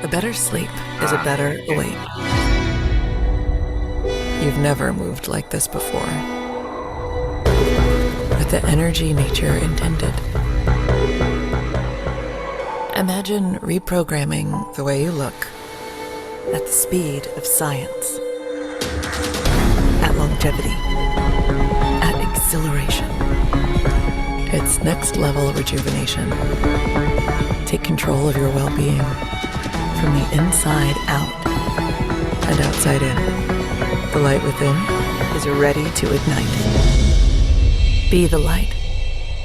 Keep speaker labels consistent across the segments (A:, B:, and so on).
A: A better sleep is a better awake. You've never moved like this before. With the energy nature intended. Imagine reprogramming the way you look at the speed of science, at longevity, at exhilaration. It's next level rejuvenation. Take control of your well-being from the inside out and outside in. The light within is ready to ignite. Be the light.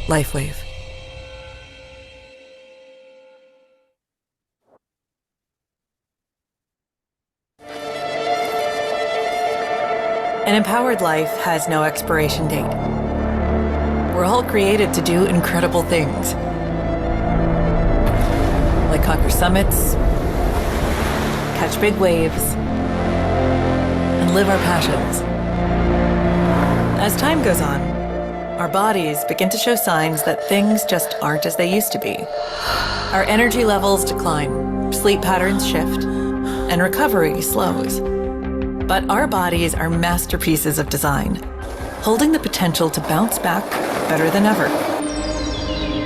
A: LifeWave. An empowered life has no expiration date. We're all created to do incredible things. Like conquer summits, catch big waves, and live our passions. As time goes on, our bodies begin to show signs that things just aren't as they used to be. Our energy levels decline, sleep patterns shift, and recovery slows. But our bodies are masterpieces of design, holding the potential to bounce back better than ever.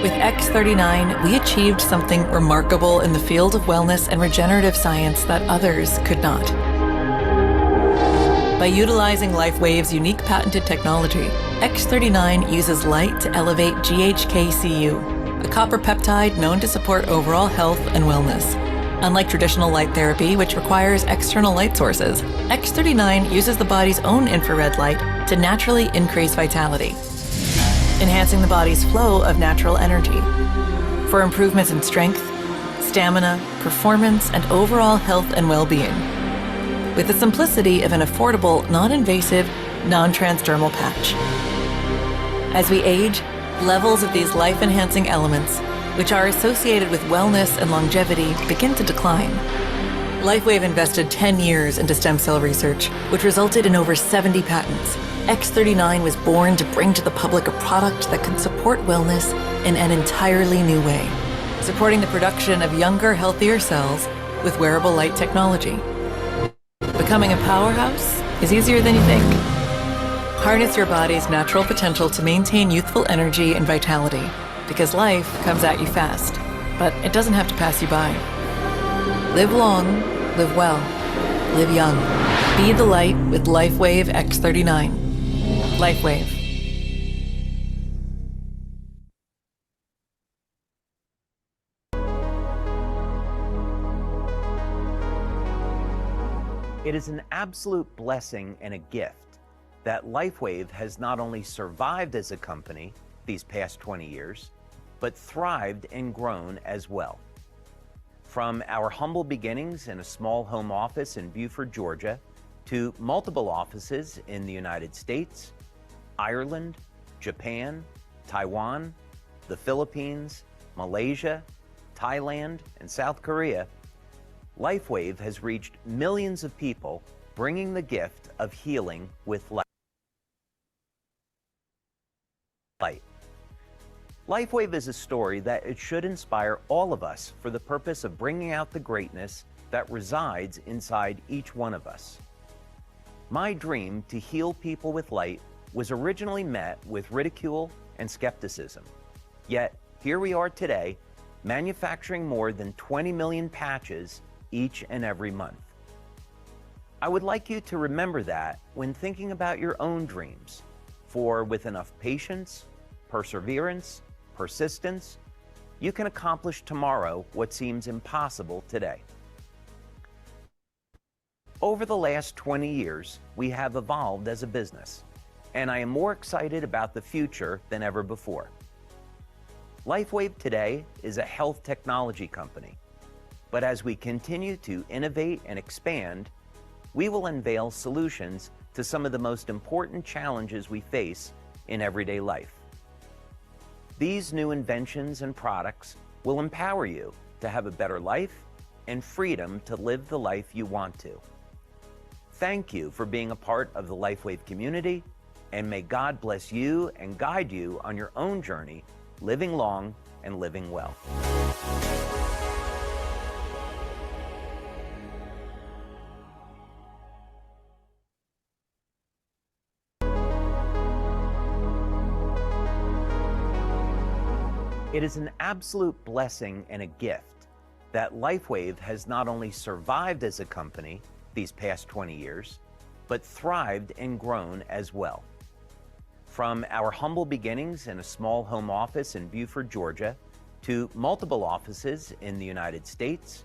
A: With X39, we achieved something remarkable in the field of wellness and regenerative science that others could not. By utilizing LifeWave's unique patented technology, X39 uses light to elevate GHK-Cu, a copper peptide known to support overall health and wellness. Unlike traditional light therapy, which requires external light sources, X39 uses the body's own infrared light to naturally increase vitality, enhancing the body's flow of natural energy. For improvements in strength, stamina, performance, and overall health and well-being, with the simplicity of an affordable, non-invasive, non-transdermal patch. As we age, levels of these life-enhancing elements, which are associated with wellness and longevity, begin to decline. LifeWave invested 10 years into stem cell research, which resulted in over 70 patents. X39 was born to bring to the public a product that could support wellness in an entirely new way, supporting the production of younger, healthier cells with wearable light technology. Becoming a powerhouse is easier than you think. Harness your body's natural potential to maintain youthful energy and vitality, because life comes at you fast, but it doesn't have to pass you by. Live long, live well, live young. Be the light with LifeWave X39. LifeWave.
B: It is an absolute blessing and a gift that LifeWave has not only survived as a company these past 20 years, but thrived and grown as well. From our humble beginnings in a small home office in Beaufort, Georgia, to multiple offices in the United States, Ireland, Japan, Taiwan, the Philippines, Malaysia, Thailand, and South Korea, LifeWave has reached millions of people, bringing the gift of healing with light. LifeWave is a story that it should inspire all of us for the purpose of bringing out the greatness that resides inside each one of us. My dream to heal people with light was originally met with ridicule and skepticism. Yet, here we are today, manufacturing more than 20 million patches each and every month. I would like you to remember that when thinking about your own dreams, for with enough patience, perseverance, persistence, you can accomplish tomorrow what seems impossible today. Over the last 20 years, we have evolved as a business, and I am more excited about the future than ever before. LifeWave today is a health technology company, but as we continue to innovate and expand, we will unveil solutions to some of the most important challenges we face in everyday life. These new inventions and products will empower you to have a better life and freedom to live the life you want to. Thank you for being a part of the LifeWave community, and may God bless you and guide you on your own journey, living long and living well. It is an absolute blessing and a gift that LifeWave has not only survived as a company these past 20 years, but thrived and grown as well. From our humble beginnings in a small home office in Beaufort, Georgia, to multiple offices in the United States,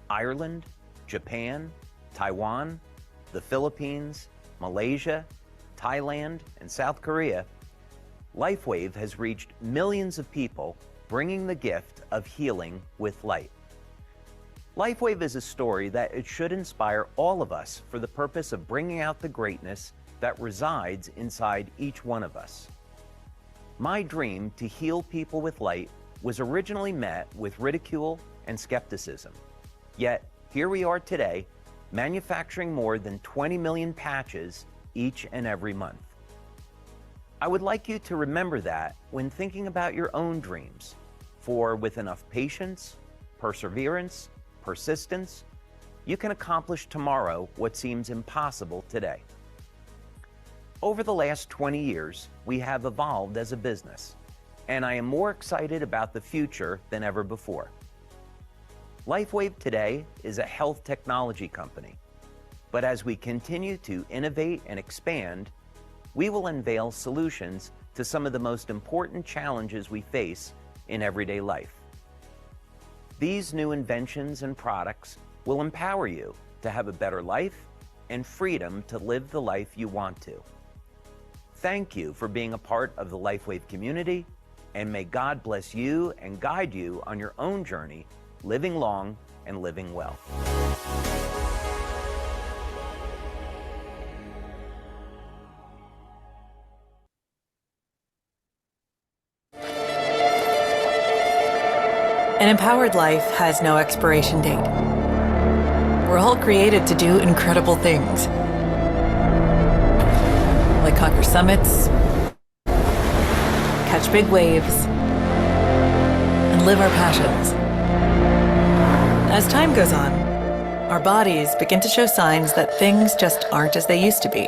B: Ireland, Japan, Taiwan, the Philippines, Malaysia, Thailand, and South Korea, LifeWave has reached millions of people, bringing the gift of healing with light. LifeWave is a story that it should inspire all of us for the purpose of bringing out the greatness that resides inside each one of us. My dream to heal people with light was originally met with ridicule and skepticism. Yet, here we are today, manufacturing more than 20 million patches each and every month. I would like you to remember that when thinking about your own dreams, for with enough patience, perseverance, persistence, you can accomplish tomorrow what seems impossible today. Over the last 20 years, we have evolved as a business, and I am more excited about the future than ever before. LifeWave today is a health technology company, but as we continue to innovate and expand, we will unveil solutions to some of the most important challenges we face in everyday life. These new inventions and products will empower you to have a better life and freedom to live the life you want to. Thank you for being a part of the LifeWave community, and may God bless you and guide you on your own journey, living long and living well.
A: An empowered life has no expiration date. We're all created to do incredible things, like conquer summits, catch big waves, and live our passions. As time goes on, our bodies begin to show signs that things just aren't as they used to be.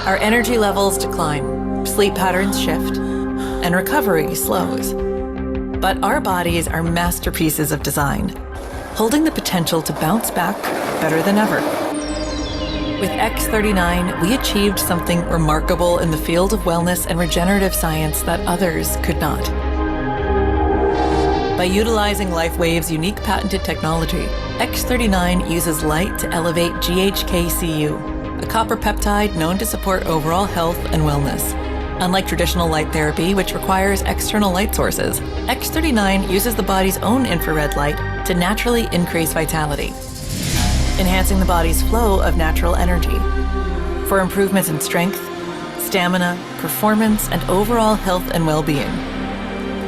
A: Our energy levels decline, sleep patterns shift, and recovery slows. But our bodies are masterpieces of design, holding the potential to bounce back better than ever. With X39, we achieved something remarkable in the field of wellness and regenerative science that others could not. By utilizing LifeWave's unique patented technology, X39 uses light to elevate GHKCU, a copper peptide known to support overall health and wellness. Unlike traditional light therapy, which requires external light sources, X39 uses the body's own infrared light to naturally increase vitality, enhancing the body's flow of natural energy. For improvements in strength, stamina, performance, and overall health and well-being,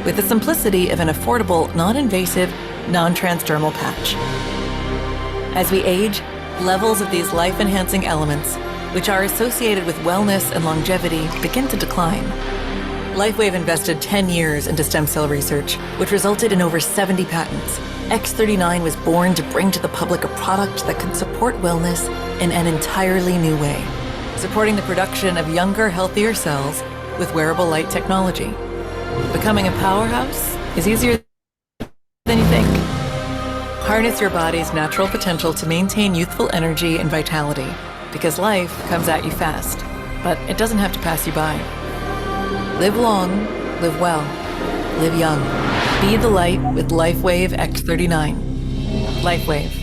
A: with the simplicity of an affordable, non-invasive, non-transdermal patch. As we age, levels of these life-enhancing elements, which are associated with wellness and longevity, begin to decline. LifeWave invested 10 years into stem cell research, which resulted in over 70 patents. X39 was born to bring to the public a product that could support wellness in an entirely new way, supporting the production of younger, healthier cells with wearable light technology. Becoming a powerhouse is easier than you think. Harness your body's natural potential to maintain youthful energy and vitality, because life comes at you fast, but it doesn't have to pass you by. Live long, live well, live young. Be the light with LifeWave X39. LifeWave.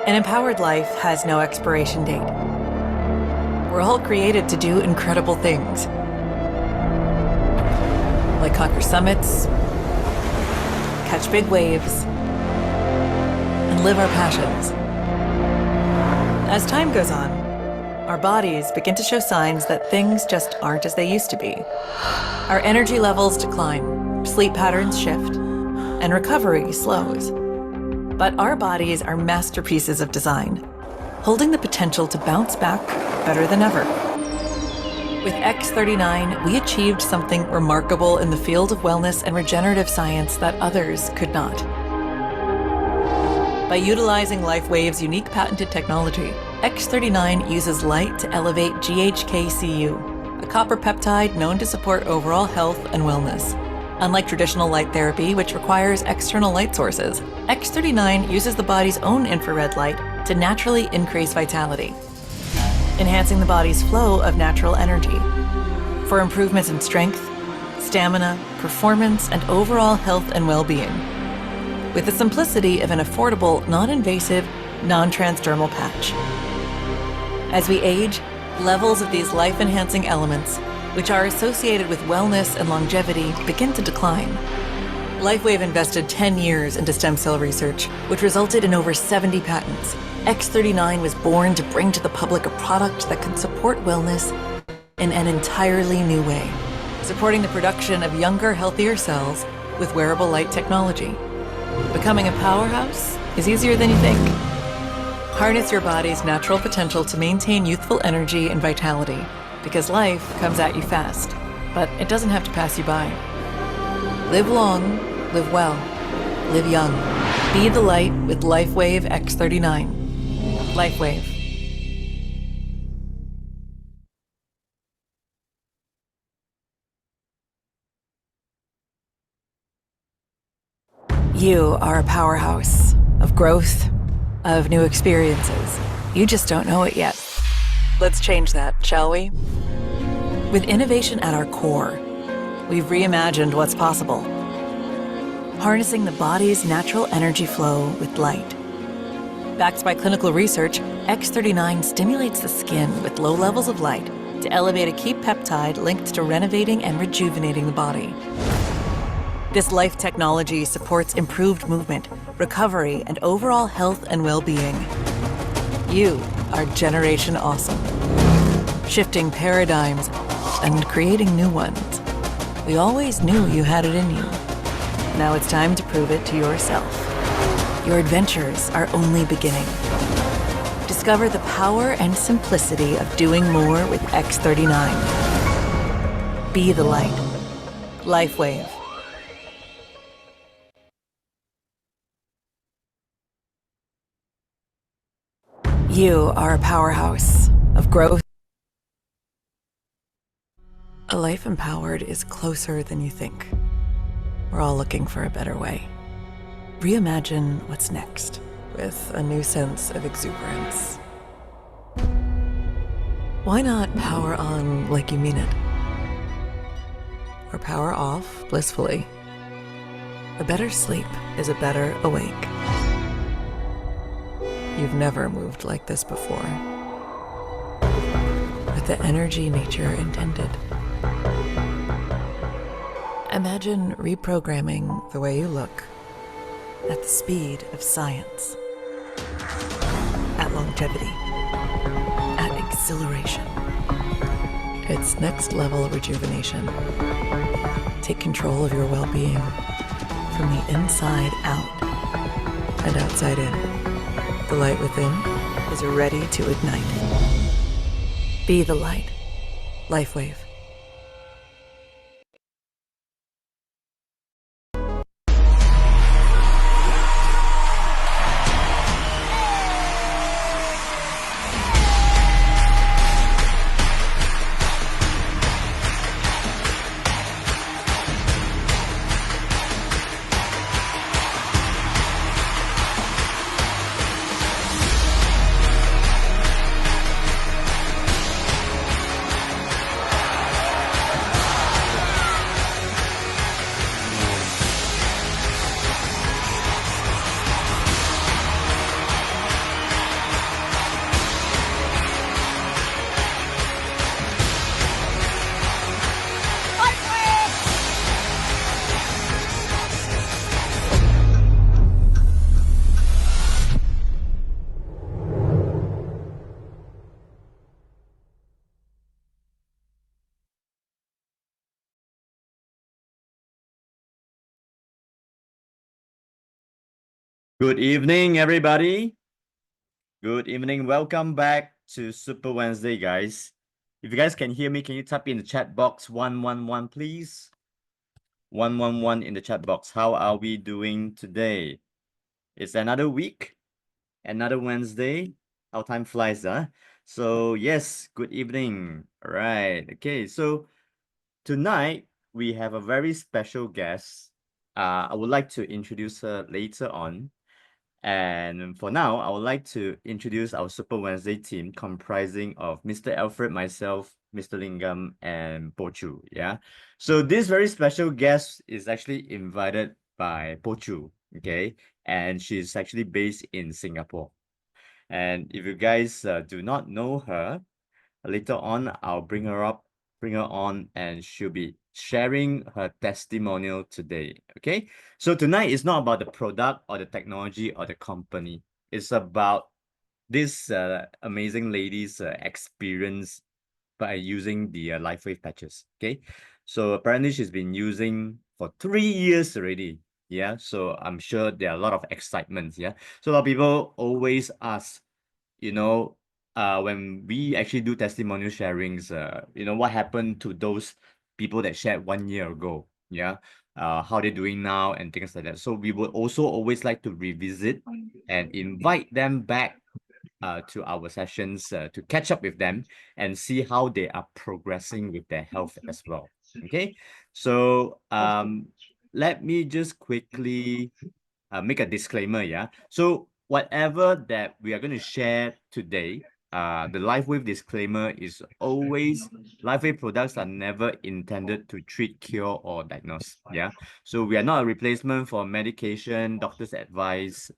A: An empowered life has no expiration date. We're all created to do incredible things, like conquer summits, catch big waves, and live our passions. As time goes on, our bodies begin to show signs that things just aren't as they used to be. Our energy levels decline, sleep patterns shift, and recovery slows. But our bodies are masterpieces of design, holding the potential to bounce back better than ever. With X39, we achieved something remarkable in the field of wellness and regenerative science that others could not. By utilizing LifeWave's unique patented technology, X39 uses light to elevate GHK-Cu, a copper peptide known to support overall health and wellness. Unlike traditional light therapy, which requires external light sources, X39 uses the body's own infrared light to naturally increase vitality, enhancing the body's flow of natural energy for improvements in strength, stamina, performance, and overall health and well-being, with the simplicity of an affordable, non-invasive, non-transdermal patch. As we age, levels of these life-enhancing elements, which are associated with wellness and longevity, begin to decline. LifeWave invested 10 years into stem cell research, which resulted in over 70 patents. X39 was born to bring to the public a product that could support wellness in an entirely new way, supporting the production of younger, healthier cells with wearable light technology. Becoming a powerhouse is easier than you think. Harness your body's natural potential to maintain youthful energy and vitality, because life comes at you fast, but it doesn't have to pass you by. Live long, live well, live young. Be the light with LifeWave X39. LifeWave. You are a powerhouse of growth, of new experiences. You just don't know it yet. Let's change that, shall we? With innovation at our core, we've reimagined what's possible, harnessing the body's natural energy flow with light. Backed by clinical research, X39 stimulates the skin with low levels of light to elevate a key peptide linked to renovating and rejuvenating the body. This life technology supports improved movement, recovery, and overall health and well-being. You are Generation Awesome, shifting paradigms and creating new ones. We always knew you had it in you. Now it's time to prove it to yourself. Your adventures are only beginning. Discover the power and simplicity of doing more with X39. Be the light. LifeWave. You are a powerhouse of growth. A life empowered is closer than you think. We're all looking for a better way. Reimagine what's next with a new sense of exuberance. Why not power on like you mean it? Or power off blissfully? A better sleep is a better awake. You've never moved like this before, with the energy nature intended. Imagine reprogramming the way you look at the speed of science, at longevity, at exhilaration. It's next level rejuvenation. Take control of your well-being from the inside out and outside in. The light within is ready to ignite. Be the light. LifeWave.
C: Good evening, everybody. Good evening. Welcome back to Super Wednesday, guys. If you guys can hear me, can you type in the chat box 111, please? 111 in the chat box. How are we doing today? It's another week, another Wednesday. How time flies, huh? So, yes, good evening. All right. Okay, so tonight we have a very special guest. I would like to introduce her later on. And for now, I would like to introduce our Super Wednesday team comprising of Mr. Alfred, myself, Mr. Lingam, and Pochu. Yeah. So this very special guest is actually invited by Pochu. Okay. And she's actually based in Singapore. And if you guys do not know her, later on, I'll bring her on, and she'll be sharing her testimonial today. Okay. So tonight is not about the product or the technology or the company. It's about this amazing lady's experience by using the LifeWave patches. Okay. So apparently she's been using for 3 years already. Yeah. So I'm sure there are a lot of excitements. Yeah. So a lot of people always ask, you know, when we actually do testimonial sharings, what happened to those people that shared 1 year ago? Yeah. How they're doing now and things like that. So we would also always like to revisit and invite them back to our sessions to catch up with them and see how they are progressing with their health as well. Okay. So let me just quickly make a disclaimer, yeah. So whatever that we are going to share today, the LifeWave disclaimer is always LifeWave products are never intended to treat, cure, or diagnose. Yeah. So we are not a replacement for medication, doctor's advice,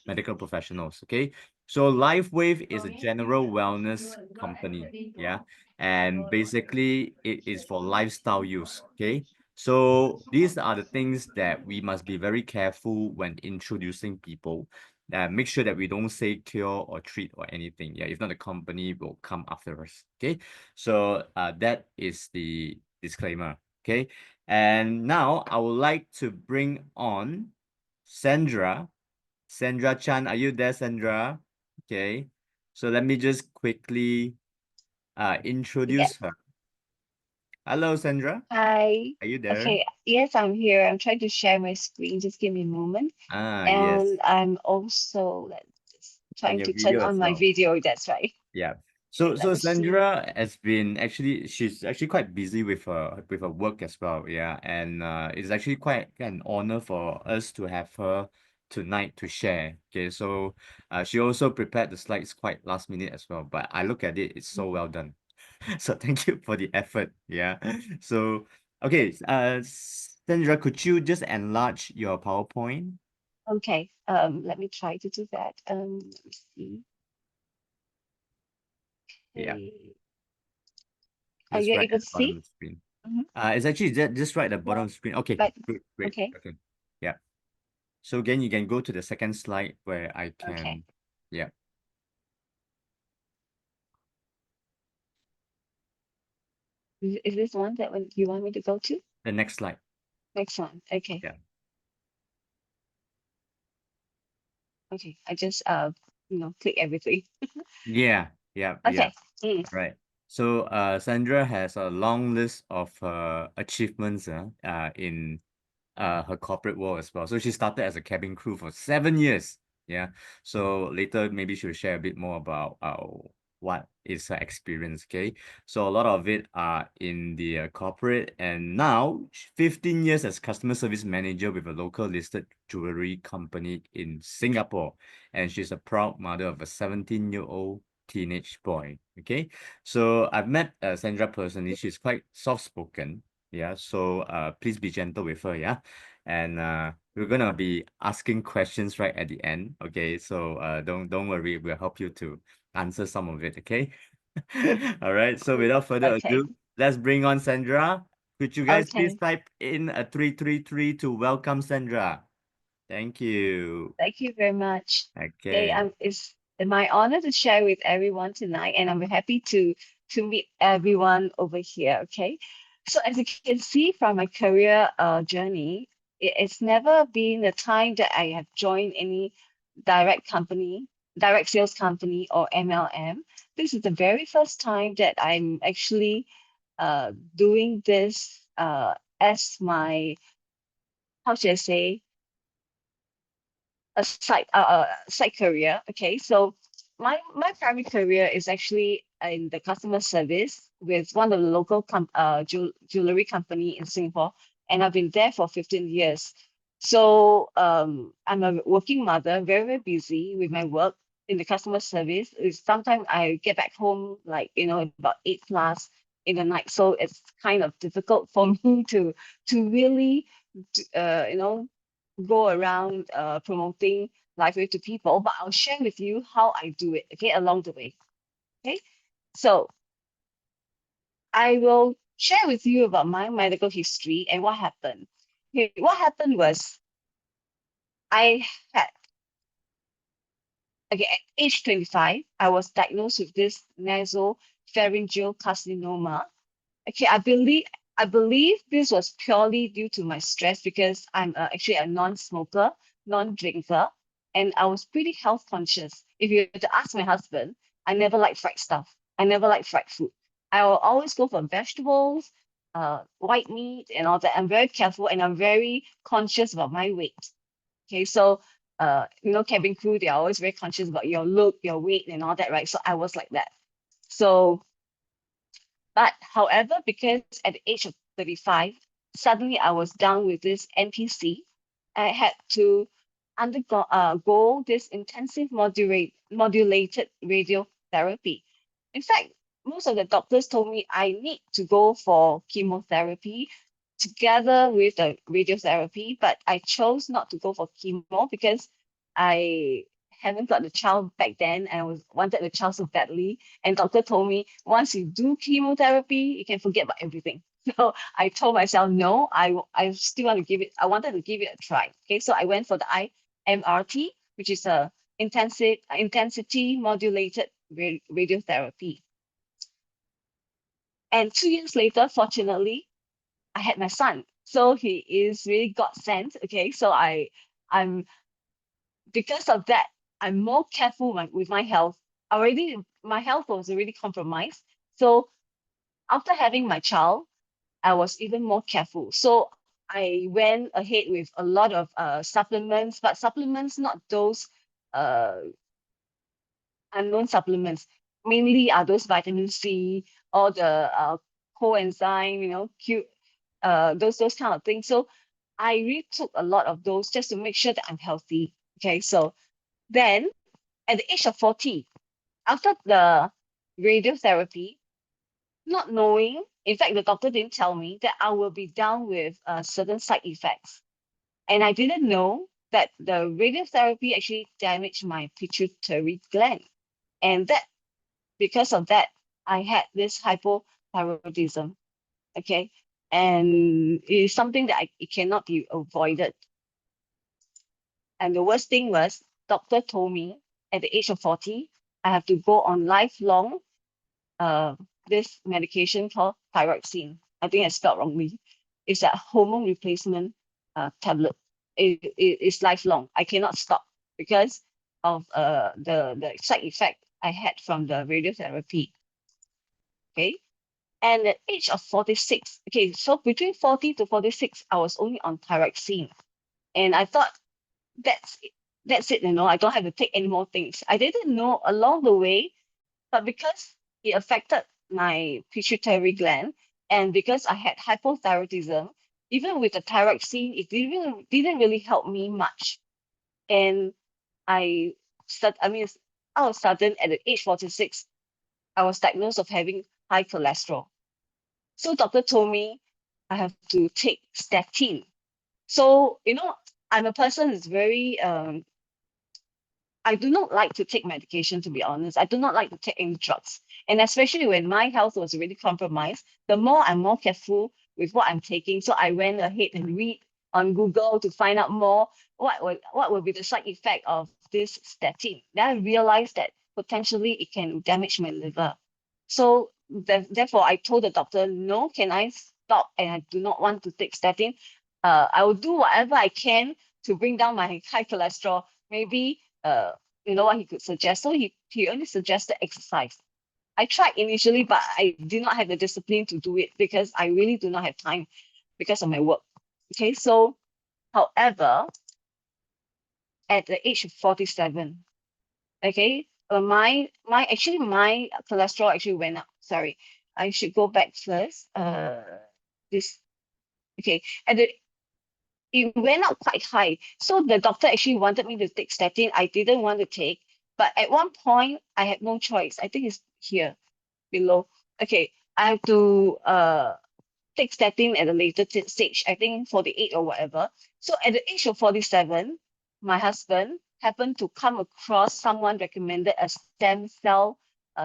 C: medical professionals. Okay. So LifeWave is a general wellness company. Yeah. And basically it is for lifestyle use. Okay. So these are the things that we must be very careful when introducing people. Make sure that we don't say cure or treat or anything. Yeah, if not, the company will come after us. Okay, so that is the disclaimer. Okay, and now I would like to bring on Sandra. Sandra Chan, are you there, Sandra? Okay, so let me just quickly
D: Yes.
C: introduce her. Hello, Sandra.
D: Hi.
C: Are you there?
D: Okay. Yes, I'm here. I'm trying to share my screen. Just give me a moment.
C: Yes.
D: And I'm also just
C: On
D: trying
C: your
D: to turn
C: video
D: on
C: as
D: my
C: well.
D: video. That's right.
C: Yeah.
D: Okay,
C: So
D: let me see.
C: Sandra has been actually she's actually quite busy with her work as well. Yeah. And it's actually quite an honor for us to have her tonight to share. Okay. So she also prepared the slides quite last minute as well. But I look at it, it's so well done. So thank you for the effort. Yeah. So okay, Sandra, could you just enlarge your PowerPoint?
D: Okay. Let me try to do that. Let me see.
C: Yeah.
D: Okay. Are
C: Just
D: you
C: right
D: able
C: at
D: to
C: the bottom
D: see?
C: of the screen.
D: Mm-hmm.
C: It's actually just right at the bottom of the screen. Okay,
D: But
C: great.
D: okay.
C: Okay, yeah. So again, you can go to the second slide where I
D: Okay.
C: can, yeah,
D: Is this one that one you want me to go to?
C: the next slide.
D: Next one. Okay.
C: Yeah,
D: Okay. I just click everything.
C: yeah.
D: Okay.
C: Right. So Sandra has a long list of achievements in her corporate world as well. So she started as a cabin crew for 7 years. Yeah. So later maybe she'll share a bit more about what is her experience. Okay. So a lot of it are in the corporate, and now 15 years as customer service manager with a local listed jewelry company in Singapore. And she's a proud mother of a 17-year-old teenage boy. Okay. So I've met Sandra personally. She's quite soft spoken. Yeah. So please be gentle with her. Yeah. And we're gonna be asking questions right at the end. Okay. So don't worry, we'll help you to answer some of it. Okay. All right. So without further
D: Okay.
C: ado, let's bring on Sandra. Could you guys please
D: Okay.
C: type in a 333 to welcome Sandra? Thank you.
D: Thank you very much. Okay,
C: Okay.
D: it's my honor to share with everyone tonight, and I'm happy to meet everyone over here. Okay, so as you can see from my career journey, it's never been a time that I have joined any direct sales company or MLM. This is the very first time that I'm actually doing this as my, how should I say, a side career. Okay, so my primary career is actually in the customer service with one of the local jewelry company in Singapore, and I've been there for 15 years. So I'm a working mother, very, very busy with my work in the customer service. Sometimes I get back home like, about 8+ in the night. So it's kind of difficult for me to really go around promoting LifeWave to people, but I'll share with you how I do it, okay, along the way. Okay, so I will share with you about my medical history and what happened. Okay, what happened was I had, okay, at age 25, I was diagnosed with this nasopharyngeal carcinoma. Okay, I believe this was purely due to my stress because I'm actually a non-smoker, non-drinker, and I was pretty health conscious. If you were to ask my husband, I never liked fried stuff. I never liked fried food. I will always go for vegetables, white meat, and all that. I'm very careful and I'm very conscious about my weight. Okay, so cabin crew, they're always very conscious about your look, your weight, and all that, right? So I was like that. So, but however, because at the age of 35, suddenly I was down with this NPC. I had to undergo this intensive modulated radiotherapy. In fact, most of the doctors told me I need to go for chemotherapy together with the radiotherapy, but I chose not to go for chemo because I haven't got the child back then and I wanted the child so badly. And doctor told me, once you do chemotherapy, you can forget about everything. So I told myself, no, I still want to give it, I wanted to give it a try. Okay, so I went for the IMRT, which is a intensity modulated radiotherapy. And 2 years later, fortunately, I had my son. So he is really God sent. Okay, so I'm because of that, I'm more careful with my health. My health was already compromised. So after having my child, I was even more careful. So I went ahead with a lot of supplements, but supplements not those unknown supplements. Mainly are those vitamin C or the coenzyme, those kind of things. So I really took a lot of those just to make sure that I'm healthy. Okay, so then at the age of 40, after the radiotherapy, not knowing, in fact, the doctor didn't tell me that I will be down with certain side effects. And I didn't know that the radiotherapy actually damaged my pituitary gland. And that, because of that, I had this hypothyroidism. Okay. And it is something that it cannot be avoided. And the worst thing was, doctor told me at the age of 40, I have to go on lifelong this medication called thyroxine. I think I spelled wrongly. It's a hormone replacement tablet. It's lifelong. I cannot stop because of the side effect I had from the radiotherapy. Okay. And at the age of 46, okay, so between 40 to 46, I was only on thyroxine. And I thought, that's it, I don't have to take any more things. I didn't know along the way, but because it affected my pituitary gland, and because I had hypothyroidism, even with the thyroxine, it didn't really help me much. And all of a sudden, at the age 46, I was diagnosed of having high cholesterol. So doctor told me I have to take statin. So, I'm a person who's very, I do not like to take medication, to be honest. I do not like to take any drugs. And especially when my health was really compromised, the more I'm more careful with what I'm taking. So I went ahead and read on Google to find out more what will be the side effect of this statin. Then I realized that potentially it can damage my liver. So therefore, I told the doctor, no, can I stop? And I do not want to take statin. I will do whatever I can to bring down my high cholesterol. Maybe you know what he could suggest. So he only suggested exercise. I tried initially, but I did not have the discipline to do it because I really do not have time because of my work. Okay, so however, at the age of 47, okay, my cholesterol actually went up. Sorry, I should go back first. This okay, it went up quite high. So the doctor actually wanted me to take statin. I didn't want to take, but at one point I had no choice. I think it's here below. Okay, I have to take statin at a later stage, I think 48 or whatever. So at the age of 47, my husband happened to come across someone recommended a stem cell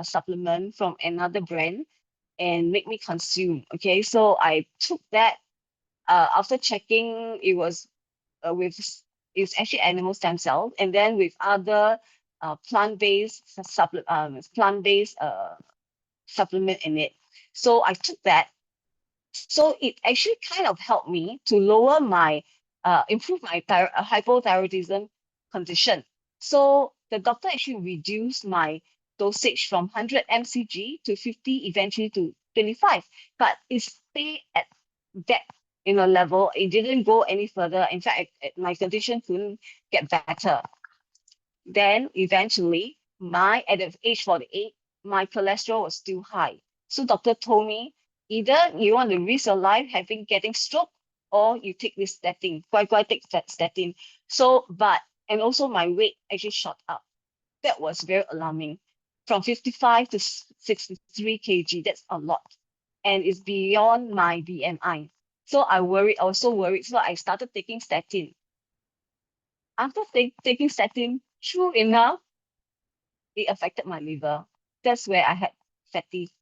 D: supplement from another brand and make me consume. Okay, so I took that. After checking, it was it's actually animal stem cells, and then with other plant-based supplement in it. So I took that. So it actually kind of helped me to lower my, improve my hypothyroidism condition. So the doctor actually reduced my dosage from 100 mcg to 50, eventually to 25, but it stayed at that level. It didn't go any further. In fact, my condition couldn't get better. Then eventually, at the age 48, my cholesterol was still high. So doctor told me, either you want to risk your life getting stroke, or you take this statin. Why take that statin? So, and also my weight actually shot up. That was very alarming. From 55 to 63 kg, that's a lot. And it's beyond my BMI. So I was so worried. So I started taking statin. After taking statin, true enough, it affected my liver. That's where I had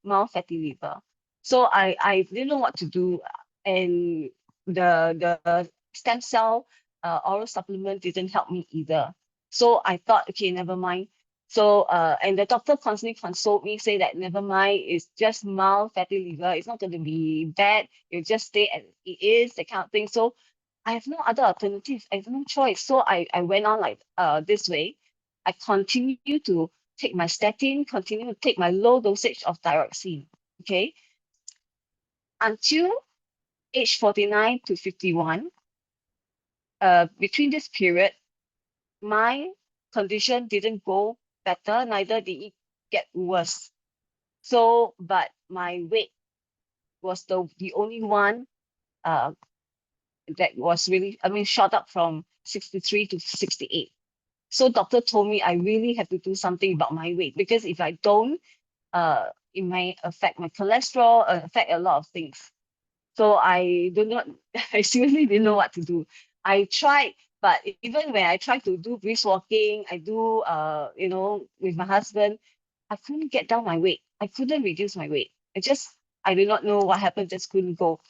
D: mild fatty liver. So I didn't know what to do. And the stem cell oral supplement didn't help me either. So I thought, okay, never mind. So and the doctor constantly consoled me, say that never mind, it's just mild fatty liver. It's not going to be bad. You just stay as it is, that kind of thing. So I have no other alternative. I have no choice. So I went on like this way. I continue to take my statin, continue to take my low dosage of thyroxine. Okay. Until age 49 to 51, between this period, my condition didn't go better, neither did it get worse. So, but my weight was the only one that was really, shot up from 63 to 68. So doctor told me I really have to do something about my weight, because if I don't, it may affect my cholesterol, affect a lot of things. So I seriously didn't know what to do. I tried, but even when I tried to do brisk walking, I do, with my husband, I couldn't get down my weight. I couldn't reduce my weight. I did not know what happened, just couldn't go.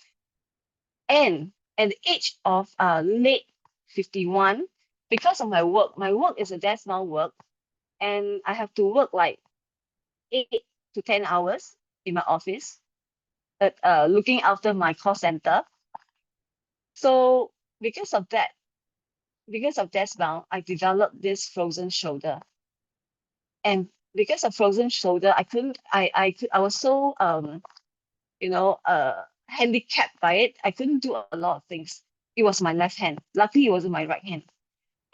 D: And at the age of late 51, because of my work is a desk bound work, and I have to work like 8 to 10 hours in my office, looking after my call center. So because of desk bound, I developed this frozen shoulder. And because of frozen shoulder, I was so handicapped by it. I couldn't do a lot of things. It was my left hand. Luckily, it wasn't my right hand.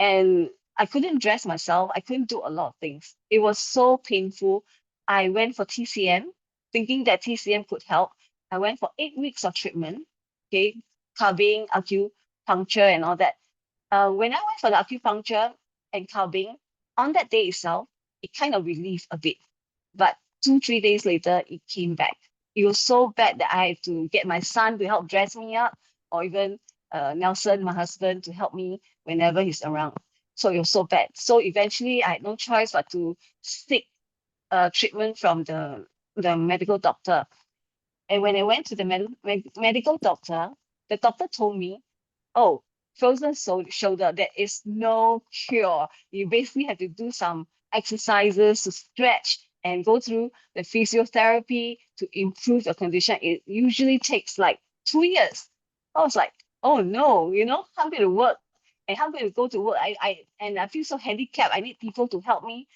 D: And I couldn't dress myself. I couldn't do a lot of things. It was so painful. I went for TCM, thinking that TCM could help. I went for 8 weeks of treatment, okay, curbing, acupuncture, and all that. When I went for the acupuncture and curbing, on that day itself, it kind of relieved a bit. But 2-3 days later, it came back. It was so bad that I had to get my son to help dress me up, or even Nelson, my husband, to help me whenever he's around. So it was so bad. So eventually, I had no choice but to seek treatment from the medical doctor. And when I went to the medical doctor, the doctor told me, oh, frozen shoulder, there is no cure. You basically have to do some exercises to stretch and go through the physiotherapy to improve your condition. It usually takes like 2 years. I was like, oh no, how I'm going to work and how I'm going to go to work. I feel so handicapped. I need people to help me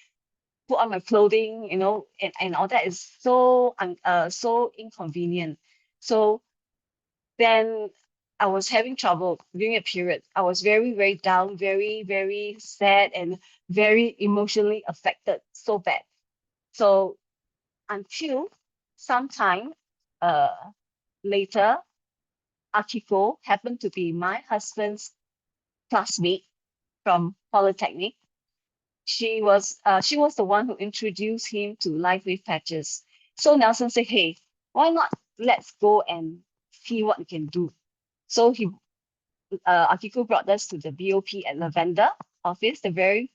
D: put on my clothing, and all that is so inconvenient. So then I was having trouble during a period. I was very, very down, very, very sad, and very emotionally affected, so bad. So until sometime uh later, Akiko happened to be my husband's classmate from Polytechnic. She was the one who introduced him to LifeWave patches. So Nelson said, "Hey, why not let's go and see what we can do." So Akiko brought us to the BOP at Lavender office, the very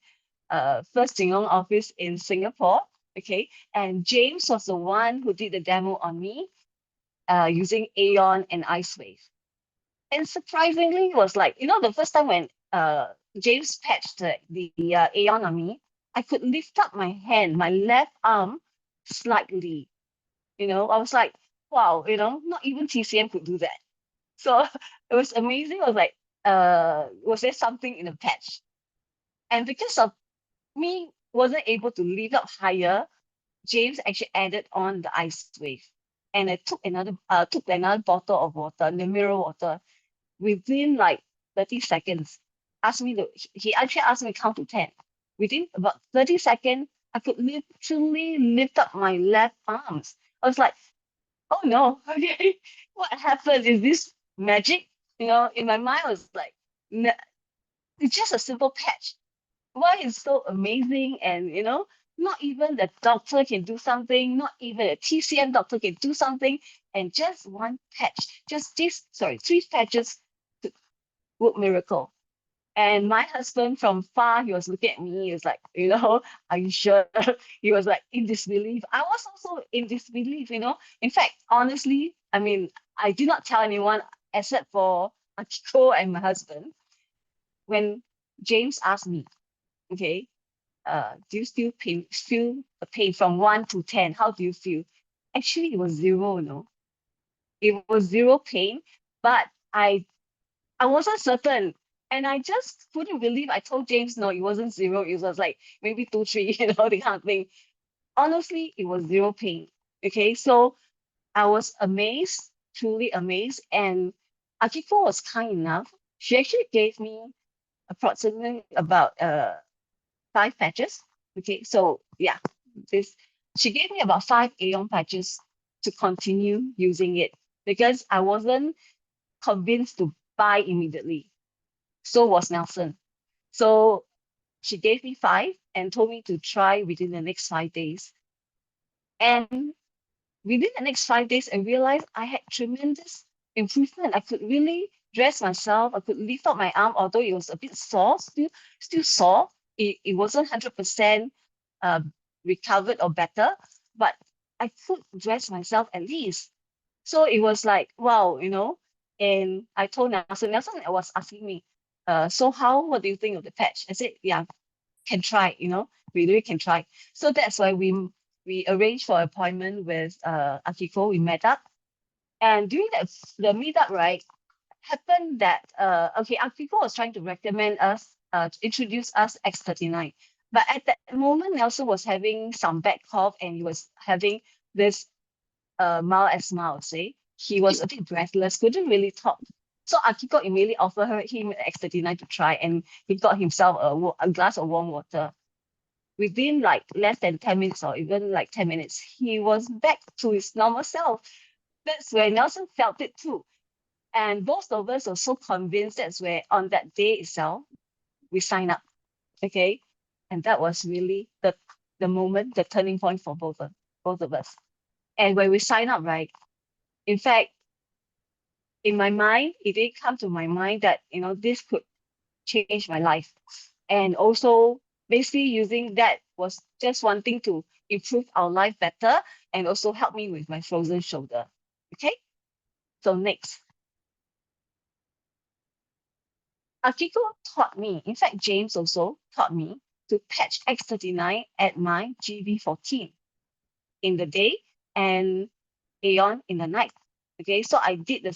D: first Jinlong office in Singapore. Okay, and James was the one who did the demo on me using Aeon and IceWave. And surprisingly, it was like, the first time when James patched the Aeon on me, I could lift up my hand, my left arm, slightly. I was like, wow, not even TCM could do that. So it was amazing. I was like, was there something in the patch? And because of me wasn't able to lift up higher, James actually added on the ice wave. And I took another bottle of water, the mineral water, within like 30 seconds. He actually asked me to count to 10. Within about 30 seconds, I could literally lift up my left arms. I was like, oh no, okay, what happened? Is this magic? In my mind, I was like, it's just a simple patch. Why is so amazing? And not even the doctor can do something, not even a TCM doctor can do something, and just one patch, just three patches to work miracle. And my husband from far, he was looking at me, he was like, are you sure? He was like in disbelief. I was also in disbelief. In fact, honestly, I mean, I did not tell anyone except for Akiko and my husband. When James asked me, okay, do you still feel the pain from 1 to 10? How do you feel? Actually, it was zero, It was zero pain, but I wasn't certain. And I just couldn't believe. I told James, no, it wasn't zero. It was like maybe 2, 3, the kind of thing. Honestly, it was zero pain. Okay, so I was amazed, truly amazed. And Akiko was kind enough. She actually gave me approximately about 5 patches. Okay, so yeah, she gave me about 5 Aeon patches to continue using it because I wasn't convinced to buy immediately. So was Nelson. So she gave me 5 and told me to try within the next 5 days. And within the next 5 days, I realized I had tremendous improvement. I could really dress myself. I could lift up my arm, although it was a bit sore, still sore. It wasn't 100% recovered or better, but I could dress myself at least. So it was like, wow, and I told Nelson was asking me, so what do you think of the patch? I said, yeah, can try, we really can try. So that's why we arranged for an appointment with Akiko. We met up. And during the meetup, right, happened that, Akiko was trying to recommend us, introduce us X39. But at that moment, Nelson was having some bad cough and he was having this mild asthma, I would say. He was a bit breathless, couldn't really talk. So Akiko immediately offered him X39 to try, and he got himself a glass of warm water. Within like less than 10 minutes or even like 10 minutes, he was back to his normal self. That's where Nelson felt it too. And both of us were so convinced. That's where on that day itself, we signed up. Okay. And that was really the moment, the turning point for both of us. And when we signed up, right, in fact, in my mind, it did come to my mind that, this could change my life. And also basically using that was just wanting to improve our life better and also help me with my frozen shoulder. Okay. So next. Akiko taught me, in fact, James also taught me to patch X39 at my GB14 in the day and Aeon in the night. Okay, so I did,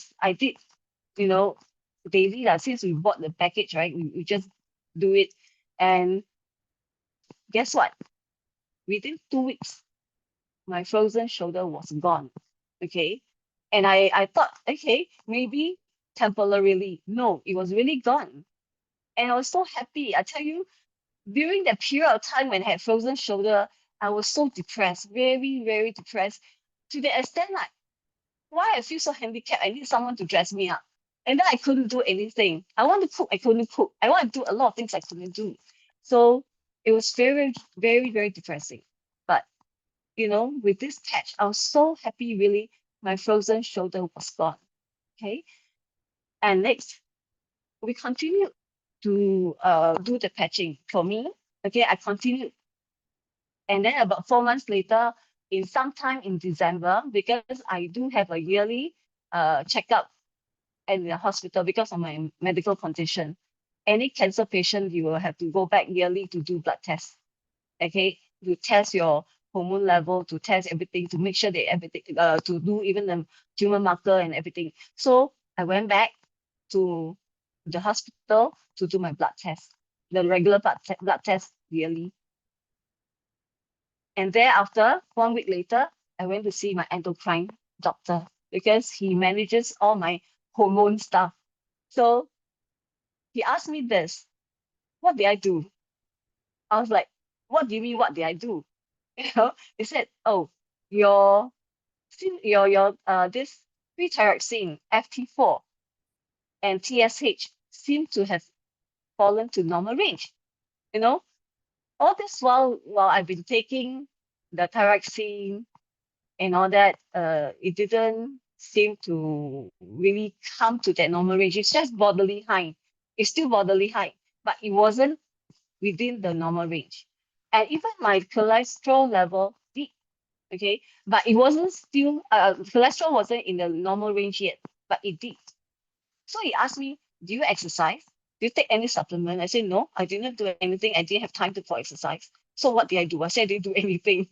D: daily since we bought the package, right? We just do it. And guess what? Within 2 weeks, my frozen shoulder was gone. Okay. And I thought, okay, maybe temporarily. No, it was really gone. And I was so happy. I tell you, during that period of time when I had frozen shoulder, I was so depressed, very, very depressed, to the extent like, why I feel so handicapped? I need someone to dress me up. And then I couldn't do anything. I want to cook, I couldn't cook. I want to do a lot of things I couldn't do. So it was very, very, very depressing. But with this patch, I was so happy, really, my frozen shoulder was gone. Okay. And next, we continued to do the patching for me. Okay, I continued. And then about 4 months later, in sometime in December, because I do have a yearly checkup at the hospital because of my medical condition. Any cancer patient, you will have to go back yearly to do blood tests. Okay, to test your hormone level, to test everything, to make sure that everything, to do even the tumor marker and everything. So I went back to the hospital to do my blood test, the regular blood test yearly. And thereafter, 1 week later, I went to see my endocrine doctor because he manages all my hormone stuff. So he asked me this, what did I do? I was like, what do you mean, what did I do? He said, oh, your this pre-thyroxine, FT4, and TSH seem to have fallen to normal range. All this while I've been taking the thyroxine and all that, it didn't seem to really come to that normal range. It's just borderline high. It's still borderline high, but it wasn't within the normal range. And even my cholesterol level did, okay, but it wasn't still, cholesterol wasn't in the normal range yet, but it did. So he asked me, do you exercise? Do you take any supplement? I said, no, I didn't do anything. I didn't have time for exercise. So what did I do? I said, I didn't do anything.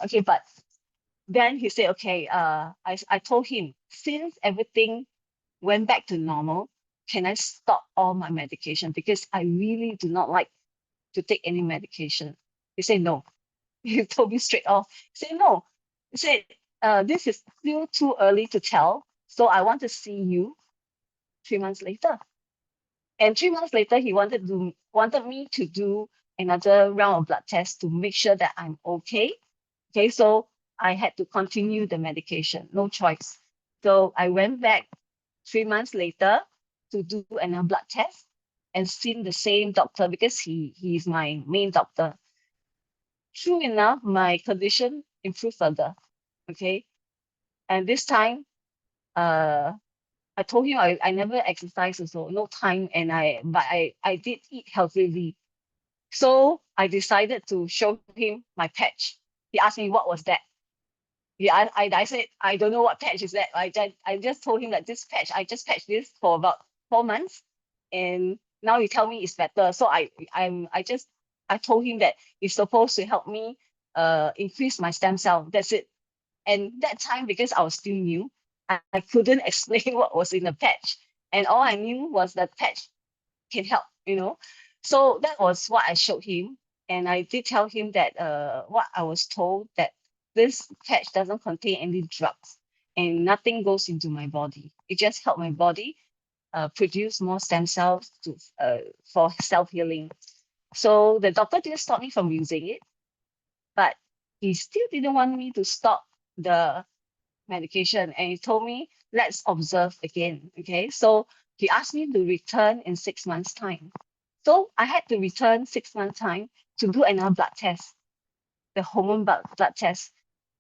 D: Okay, but then he said, okay, I told him, since everything went back to normal, can I stop all my medication? Because I really do not like to take any medication. He said, no. He told me straight off. He said, no. He said, this is still too early to tell. So I want to see you 3 months later. And 3 months later, he wanted me to do another round of blood tests to make sure that I'm okay. Okay, so I had to continue the medication, no choice. So I went back 3 months later to do another blood test and seen the same doctor because he's my main doctor. True enough, my condition improved further. Okay. And this time, I told him I never exercise also, no time, but I did eat healthily. So I decided to show him my patch. He asked me what was that. Yeah, I said I don't know what patch is that. I just told him that this patch, I just patched this for about 4 months, and now you tell me it's better. So I told him that it's supposed to help me increase my stem cell. That's it. And that time, because I was still new, I couldn't explain what was in the patch. And all I knew was that patch can help, So that was what I showed him. And I did tell him that what I was told, that this patch doesn't contain any drugs and nothing goes into my body. It just helped my body produce more stem cells for self-healing. So the doctor didn't stop me from using it, but he still didn't want me to stop the medication. And he told me, let's observe again. Okay, so he asked me to return in 6 months' time. So I had to return 6 months' time to do another blood test, the hormone blood test,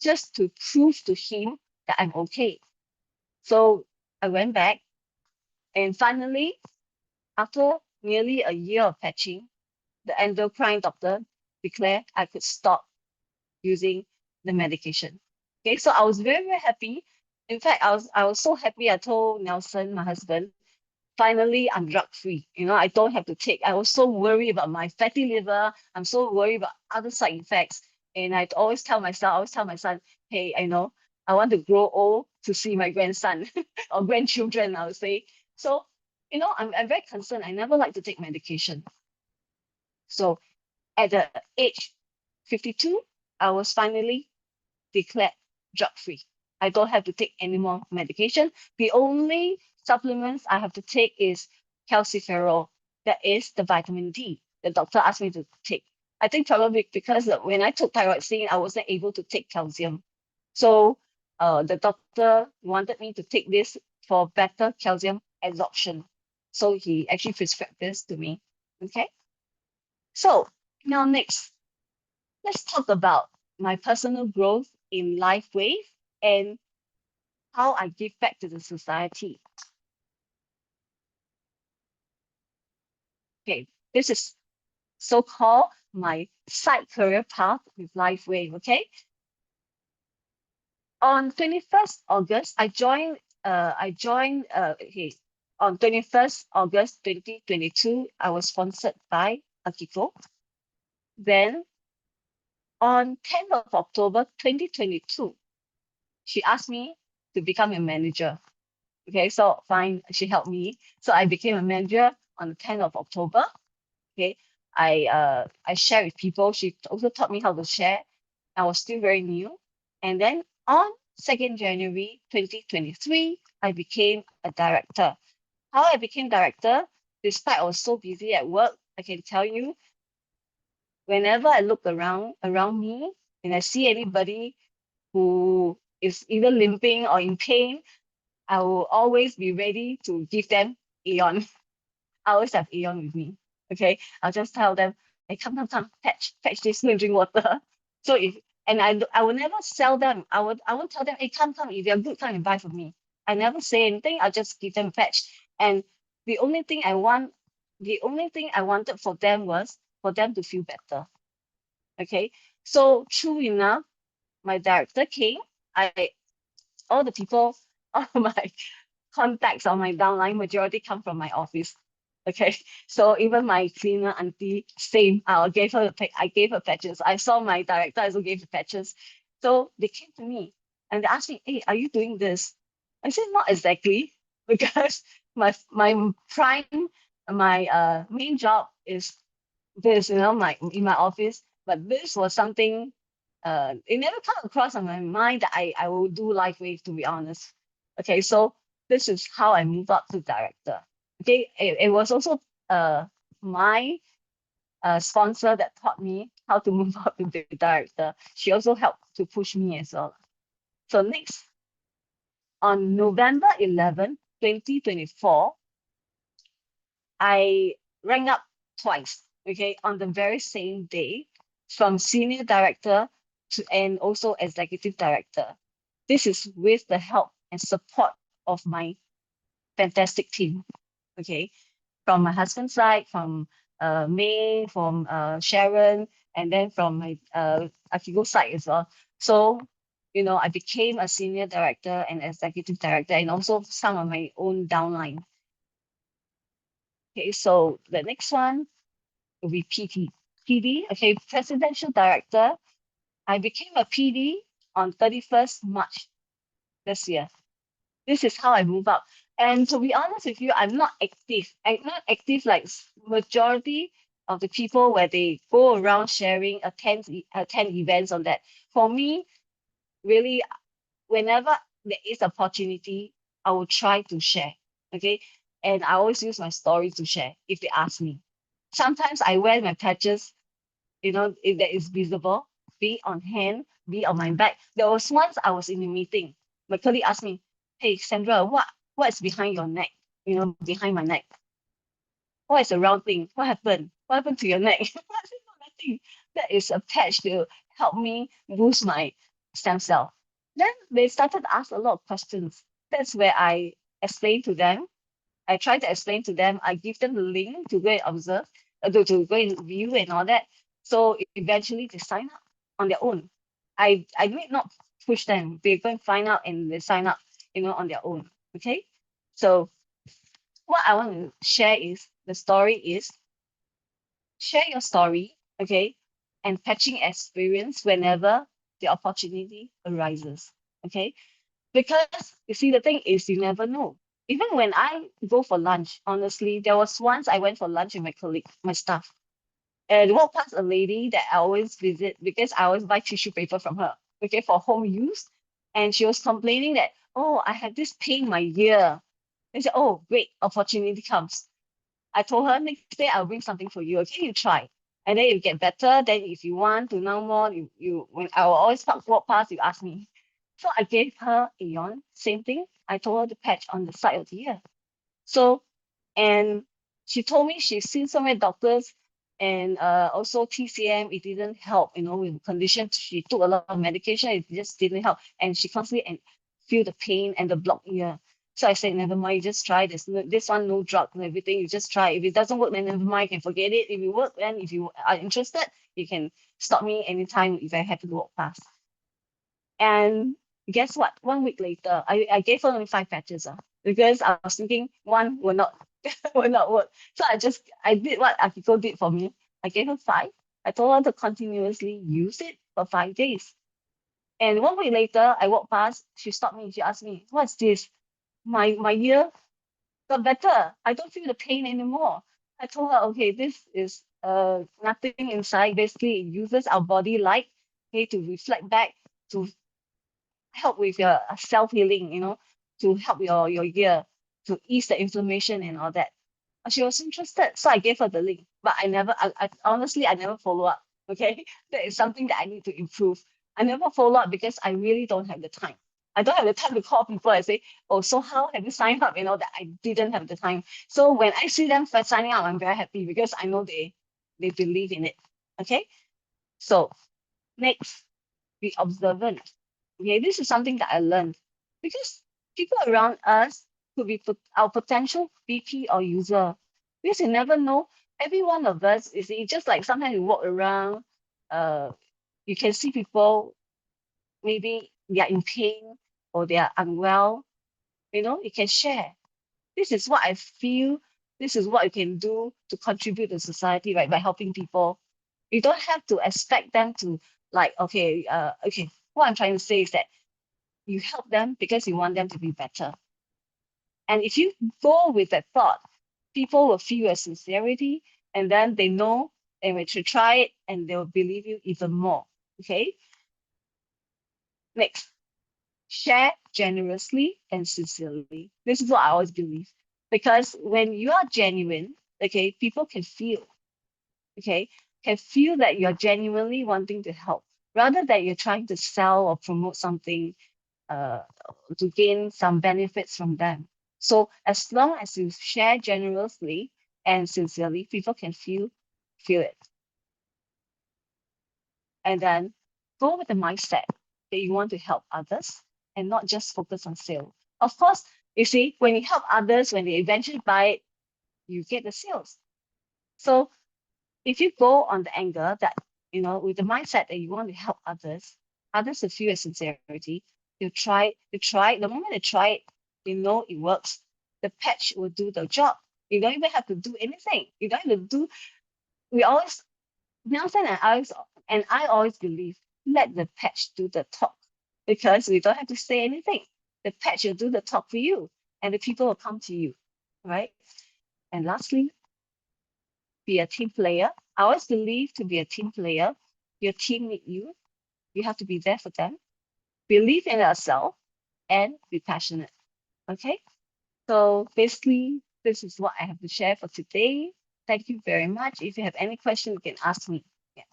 D: just to prove to him that I'm okay. So I went back, and finally, after nearly a year of patching, the endocrine doctor declared I could stop using the medication. Okay, so I was very, very happy. In fact, I was so happy. I told Nelson, my husband, finally I'm drug-free. I don't have to take. I was so worried about my fatty liver. I'm so worried about other side effects. And I always tell my son, hey, I want to grow old to see my grandson or grandchildren, I would say. So, I'm very concerned. I never like to take medication. So at the age 52, I was finally declared drug-free. I don't have to take any more medication. The only supplements I have to take is calciferol. That is the vitamin D the doctor asked me to take. I think probably because when I took thyroxine, I wasn't able to take calcium. So the doctor wanted me to take this for better calcium absorption. So he actually prescribed this to me. Okay. So now next, let's talk about my personal growth in LifeWave and how I give back to the society. Okay, this is so-called my side career path with LifeWave. Okay. On 21st August, on 21st August 2022, I was sponsored by Akiko. Then on 10th of October 2022, she asked me to become a manager. Okay, so fine, she helped me. So I became a manager on the 10th of October. Okay, I share with people. She also taught me how to share. I was still very new. And then on 2nd January 2023, I became a director. How I became director, despite I was so busy at work, I can tell you, whenever I look around me and I see anybody who is either limping or in pain, I will always be ready to give them Aeon. I always have Aeon with me. Okay, I'll just tell them, hey, come, fetch this, go and drink water. So I will never sell them. I won't tell them, hey, come, if you're good, come and buy from me. I never say anything. I'll just give them fetch. And the only thing I wanted for them was for them to feel better. Okay, so true enough, my director came. All the people, all my contacts on my downline, majority come from my office. Okay, so even my cleaner auntie, same. I gave her patches. I saw my director also gave the patches. So they came to me and they asked me, hey, are you doing this? I said, not exactly, because my main job is this, in my office. But this was something it never come across on my mind that I will do LifeWave, to be honest. Okay, so this is how I moved up to director. Okay, it was also my sponsor that taught me how to move up to the director. She also helped to push me as well. So next, on November 11, 2024, I rang up twice, okay, on the very same day, from senior director and also executive director. This is with the help and support of my fantastic team, okay, from my husband's side, from May, from Sharon, and then from my Akiko side as well. So, I became a senior director and executive director, and also some of my own downline. Okay, so the next one will be PD. Okay, presidential director. I became a PD on 31st March this year. This is how I move up. And to be honest with you, I'm not active. I'm not active like majority of the people where they go around sharing, attend events on that. For me, really, whenever there is opportunity, I will try to share. Okay. And I always use my story to share if they ask me. Sometimes I wear my patches, if that is visible, be on hand, be on my back. There was once I was in a meeting. My colleague asked me, hey, Sandra, what is behind your neck? Behind my neck. What is the round thing? What happened? What happened to your neck? I said, no, nothing. That is a patch to help me boost my stem cell. Then they started to ask a lot of questions. That's where I explained to them. I try to explain to them. I give them the link to go and observe, to go and view and all that. So eventually they sign up on their own. I need not push them. They go and find out and they sign up, on their own. Okay. So what I want to share is the story is share your story, okay, and patching experience whenever the opportunity arises. Okay. Because you see, the thing is you never know. Even when I go for lunch, honestly, there was once I went for lunch with my colleague, my staff, and walked past a lady that I always visit because I always buy tissue paper from her, okay, for home use. And she was complaining that, oh, I have this pain in my ear. I said, oh, great, opportunity comes. I told her next day I'll bring something for you. Okay, you try. And then you get better. Then if you want to know more, you when I will always walk past, you ask me. So I gave her a yawn, same thing. I told her the patch on the side of the ear. So, and she told me she's seen so many doctors and also TCM, it didn't help, with condition. She took a lot of medication, it just didn't help. And she constantly and feel the pain and the blocked ear. So I said, never mind, you just try this. This one, no drug and everything. You just try. If it doesn't work, then never mind, you can forget it. If it works, then if you are interested, you can stop me anytime if I have to walk past. And guess what? 1 week later, I gave her only 5 patches because I was thinking one will not will not work. So I did what Akiko did for me. I gave her 5. I told her to continuously use it for 5 days. And 1 week later, I walked past. She stopped me. She asked me, "What's this? My ear got better. I don't feel the pain anymore." I told her, "Okay, this is nothing inside. Basically, it uses our body light, okay, to reflect back to help with your self-healing, to help your ear, to ease the inflammation and all that." She was interested, so I gave her the link. But I honestly, I never follow up. Okay, that is something that I need to improve. I never follow up because I really don't have the time. I don't have the time to call people and say, "Oh, so how have you signed up?" That I didn't have the time. So when I see them first signing up, I'm very happy because I know they believe in it. Okay, so next, be observant. Okay, this is something that I learned because people around us could be our potential BP or user. Because you never know. Every one of us is just like sometimes you walk around, uh, you can see people, maybe they are in pain or they are unwell. You can share. This is what I feel. This is what you can do to contribute to society, right? By helping people. You don't have to expect them to okay. What I'm trying to say is that you help them because you want them to be better. And if you go with that thought, people will feel your sincerity and then they know and when you try it and they will believe you even more. Okay. Next, share generously and sincerely. This is what I always believe. Because when you are genuine, okay, people can feel, okay, can feel that you're genuinely wanting to help rather than you're trying to sell or promote something uh, to gain some benefits from them. So as long as you share generously and sincerely, people can feel it. And then go with the mindset that you want to help others and not just focus on sales. Of course, you see, when you help others, when they eventually buy it, you get the sales. So if you go on the angle that, with the mindset that you want to help others will feel your sincerity. You try, the moment they try it, they know it works. The patch will do the job. You don't even have to do anything. You don't have to do, we always, Nelson and I always believe, let the patch do the talk because we don't have to say anything. The patch will do the talk for you and the people will come to you, right? And lastly, be a team player. I always believe to be a team player, your team need you. You have to be there for them. Believe in yourself and be passionate. Okay. So basically, this is what I have to share for today. Thank you very much. If you have any question, you can ask me. Yes.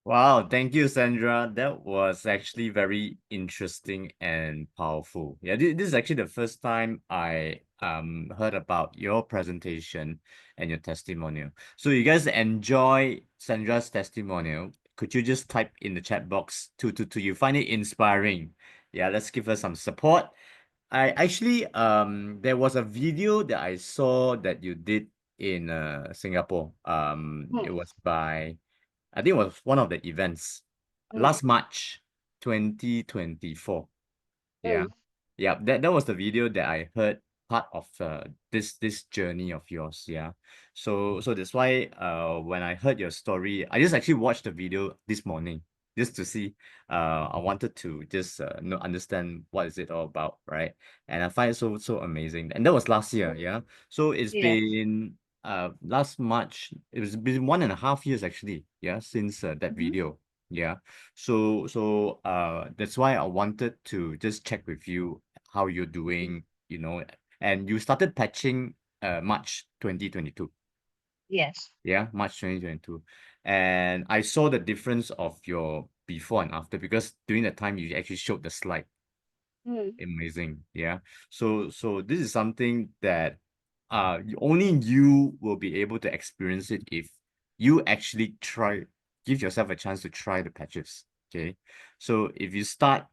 C: Wow, thank you, Sandra. That was actually very interesting and powerful. Yeah, this is actually the first time I heard about your presentation and your testimonial. So you guys enjoy Sandra's testimonial. Could you just type in the chat box to you find it inspiring? Yeah, let's give her some support. I actually there was a video that I saw that you did in Singapore. It
D: Mm,
C: was by, I think it was one of the events
D: mm,
C: last March 2024. Yeah.
D: mm.
C: Yeah, that was the video that I heard part of this journey of yours. Yeah. So that's why when I heard your story, I just actually watched the video this morning. just to see. I wanted to just understand what is it all about, right? And I find it so amazing. And that was last year, yeah. So it's
D: Yes.
C: been last March. It was been 1.5 years actually, yeah, since that video, yeah. So that's why I wanted to just check with you how you're doing, and you started patching March 2022.
D: Yes.
C: Yeah, March 2022. And I saw the difference of your before and after because during that time you actually showed the slide.
D: Mm.
C: Amazing. Yeah. So this is something that only you will be able to experience it if you actually give yourself a chance to try the patches. Okay. So if you start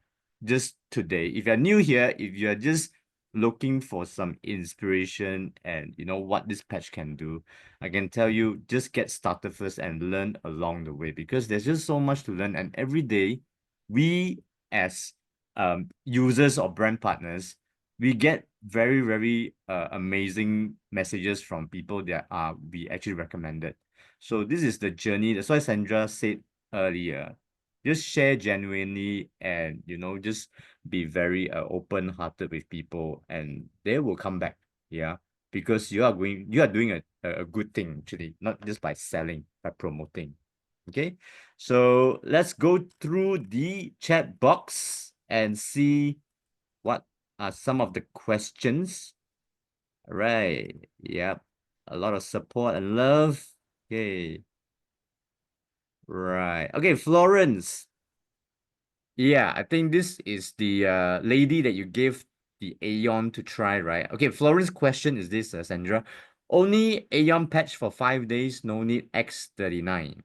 C: just today, if you're new here, if you're just looking for some inspiration and what this patch can do, I can tell you just get started first and learn along the way because there's just so much to learn. And every day we as users or brand partners, we get very, very amazing messages from people that we actually recommended. So this is the journey. That's why Sandra said earlier, just share genuinely and just be very open-hearted with people and they will come back. Yeah. Because you are doing a good thing actually, not just by selling, by promoting. Okay. So let's go through the chat box and see what are some of the questions. All right. Yep. A lot of support and love. Okay. Right. Okay, Florence. Yeah, I think this is the lady that you gave the Aeon to try, right? Okay, Florence's question is this, Sandra. Only Aeon patch for 5 days, no need X39.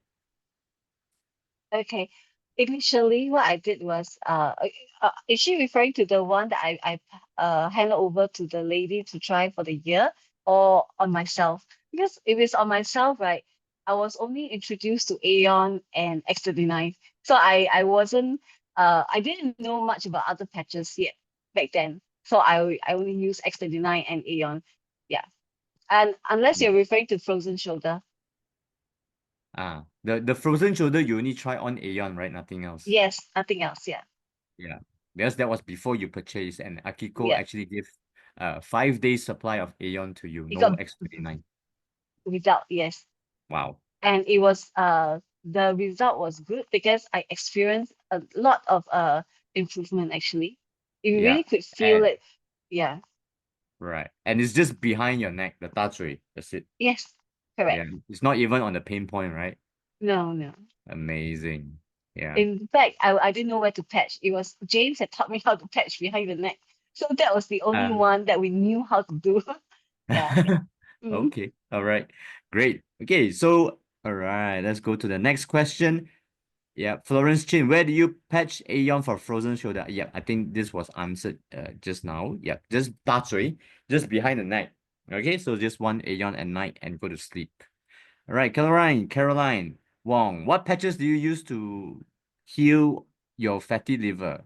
D: Okay. Initially, what I did was, is she referring to the one that I handed over to the lady to try for the year, or on myself? Because if it's on myself, right, I was only introduced to Aeon and X39, so I wasn't, I didn't know much about other patches yet back then. So I only use X39 and Aeon, yeah. And unless you're referring to frozen shoulder,
C: The frozen shoulder you only try on Aeon, right? Nothing else.
D: yes, nothing else, yeah,
C: Yeah. Because that was before you purchased, and Akiko
D: yeah.
C: actually gave 5 days supply of Aeon to you,
D: It
C: no
D: got
C: X39.
D: result, yes.
C: Wow.
D: And it was the result was good because I experienced a lot of improvement actually. You
C: Yeah.
D: really could feel
C: And
D: it. Yeah.
C: right. And it's just behind your neck, the tatui. That's it.
D: Yes. Correct.
C: Yeah. It's not even on the pain point, right?
D: No, no.
C: Amazing. Yeah.
D: In fact, I didn't know where to patch. It was James had taught me how to patch behind the neck. So that was the only
C: Uh,
D: one that we knew how to do. Yeah. Mhm.
C: okay. All right. Great. Okay. So, all right. Let's go to the next question. Yeah, Florence Chin, where do you patch Aeon for frozen shoulder? Yeah, I think this was answered just now. Yeah, just just behind the neck. Okay, so just one Aeon at night and go to sleep. All right, Caroline Wong, what patches do you use to heal your fatty liver?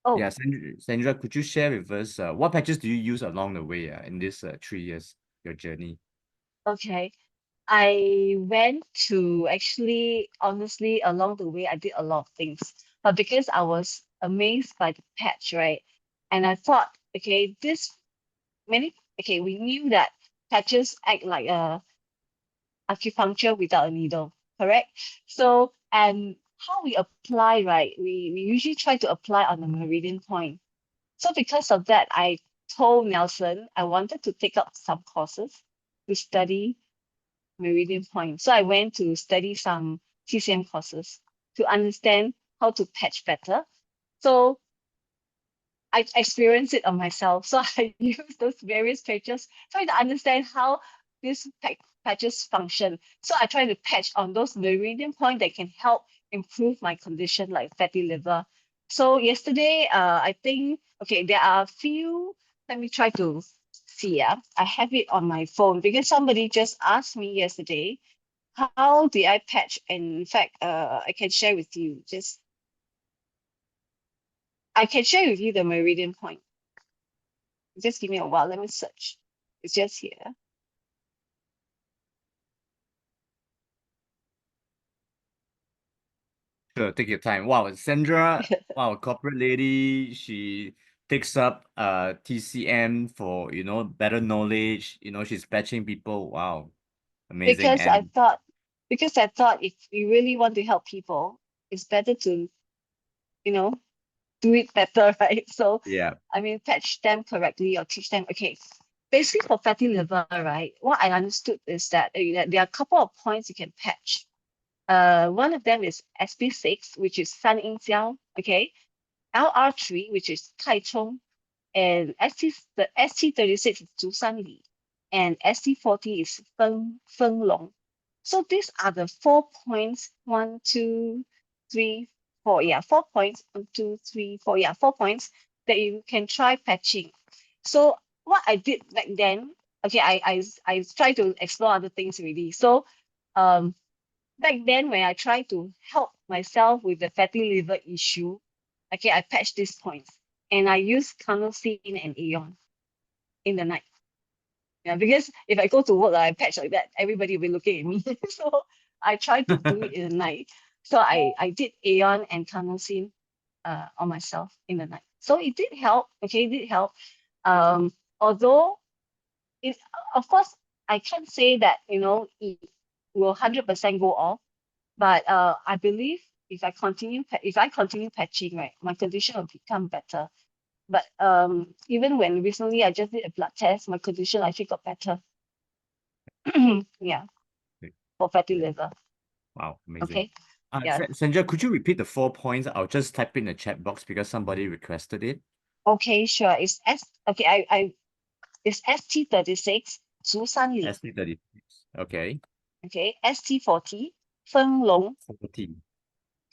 D: Oh,
C: Yeah, Sandra, could you share with us what patches do you use along the way in this 3 years, your journey?
D: okay. I went to actually, honestly, along the way, I did a lot of things. But because I was amazed by the patch, right? And I thought, okay, we knew that patches act like a acupuncture without a needle, correct? So, and how we apply, right? We usually try to apply on the meridian point. So because of that, I told Nelson I wanted to take up some courses to study meridian point. So I went to study some TCM courses to understand how to patch better. So I experienced it on myself. So I use those various patches, trying to understand how these patches function. So I try to patch on those meridian point that can help improve my condition like fatty liver. So yesterday, I think, okay, there are a few, let me try to see. Yeah, I have it on my phone because somebody just asked me yesterday, how did I patch? And in fact, I can share with you. I can share with you the meridian point. Just give me a while. Let me search. It's just here.
C: Sure, take your time. Wow, Sandra, wow, corporate lady, she takes up TCM for, you know, better knowledge. You know, she's patching people. Wow, amazing.
D: because I
C: And
D: thought if you really want to help people, it's better to, you know, do it better, right? So
C: yeah,
D: I mean, patch them correctly or teach them. Okay, basically for fatty liver, right? What I understood is that there are a couple of points you can patch. One of them is SP6, which is San Yin Jiao, okay? LR3, which is Tai Chong, and the ST36 is Zhu San Li, and ST40 is Feng Long. So these are the 4 points. 1, 2, 3, 4. Yeah, 4 points. 1, 2, 3, 4. Yeah, 4 points that you can try patching. So what I did back then, okay, I try to explore other things already. So back then when I try to help myself with the fatty liver issue, okay, I patched these points and I use carnosine and Aeon in the night. Yeah, because if I go to work, I patch like that, everybody will be looking at me. So I try to do it in the night. So I did Aeon and carnosine on myself in the night. So it did help. Okay, it did help. Although it, of course, I can't say that it will 100% go off, but I believe if I continue patching, right, my condition will become better. But even when recently I just did a blood test, my condition actually got better. Yeah, for fatty liver.
C: wow, amazing.
D: Okay. Yeah.
C: Sandra, could you repeat the 4 points? I'll just type in the chat box because somebody requested it.
D: Okay, sure. It's ST36 Zhu San Li.
C: ST36. Okay.
D: Okay. ST40 Feng Long
C: 40.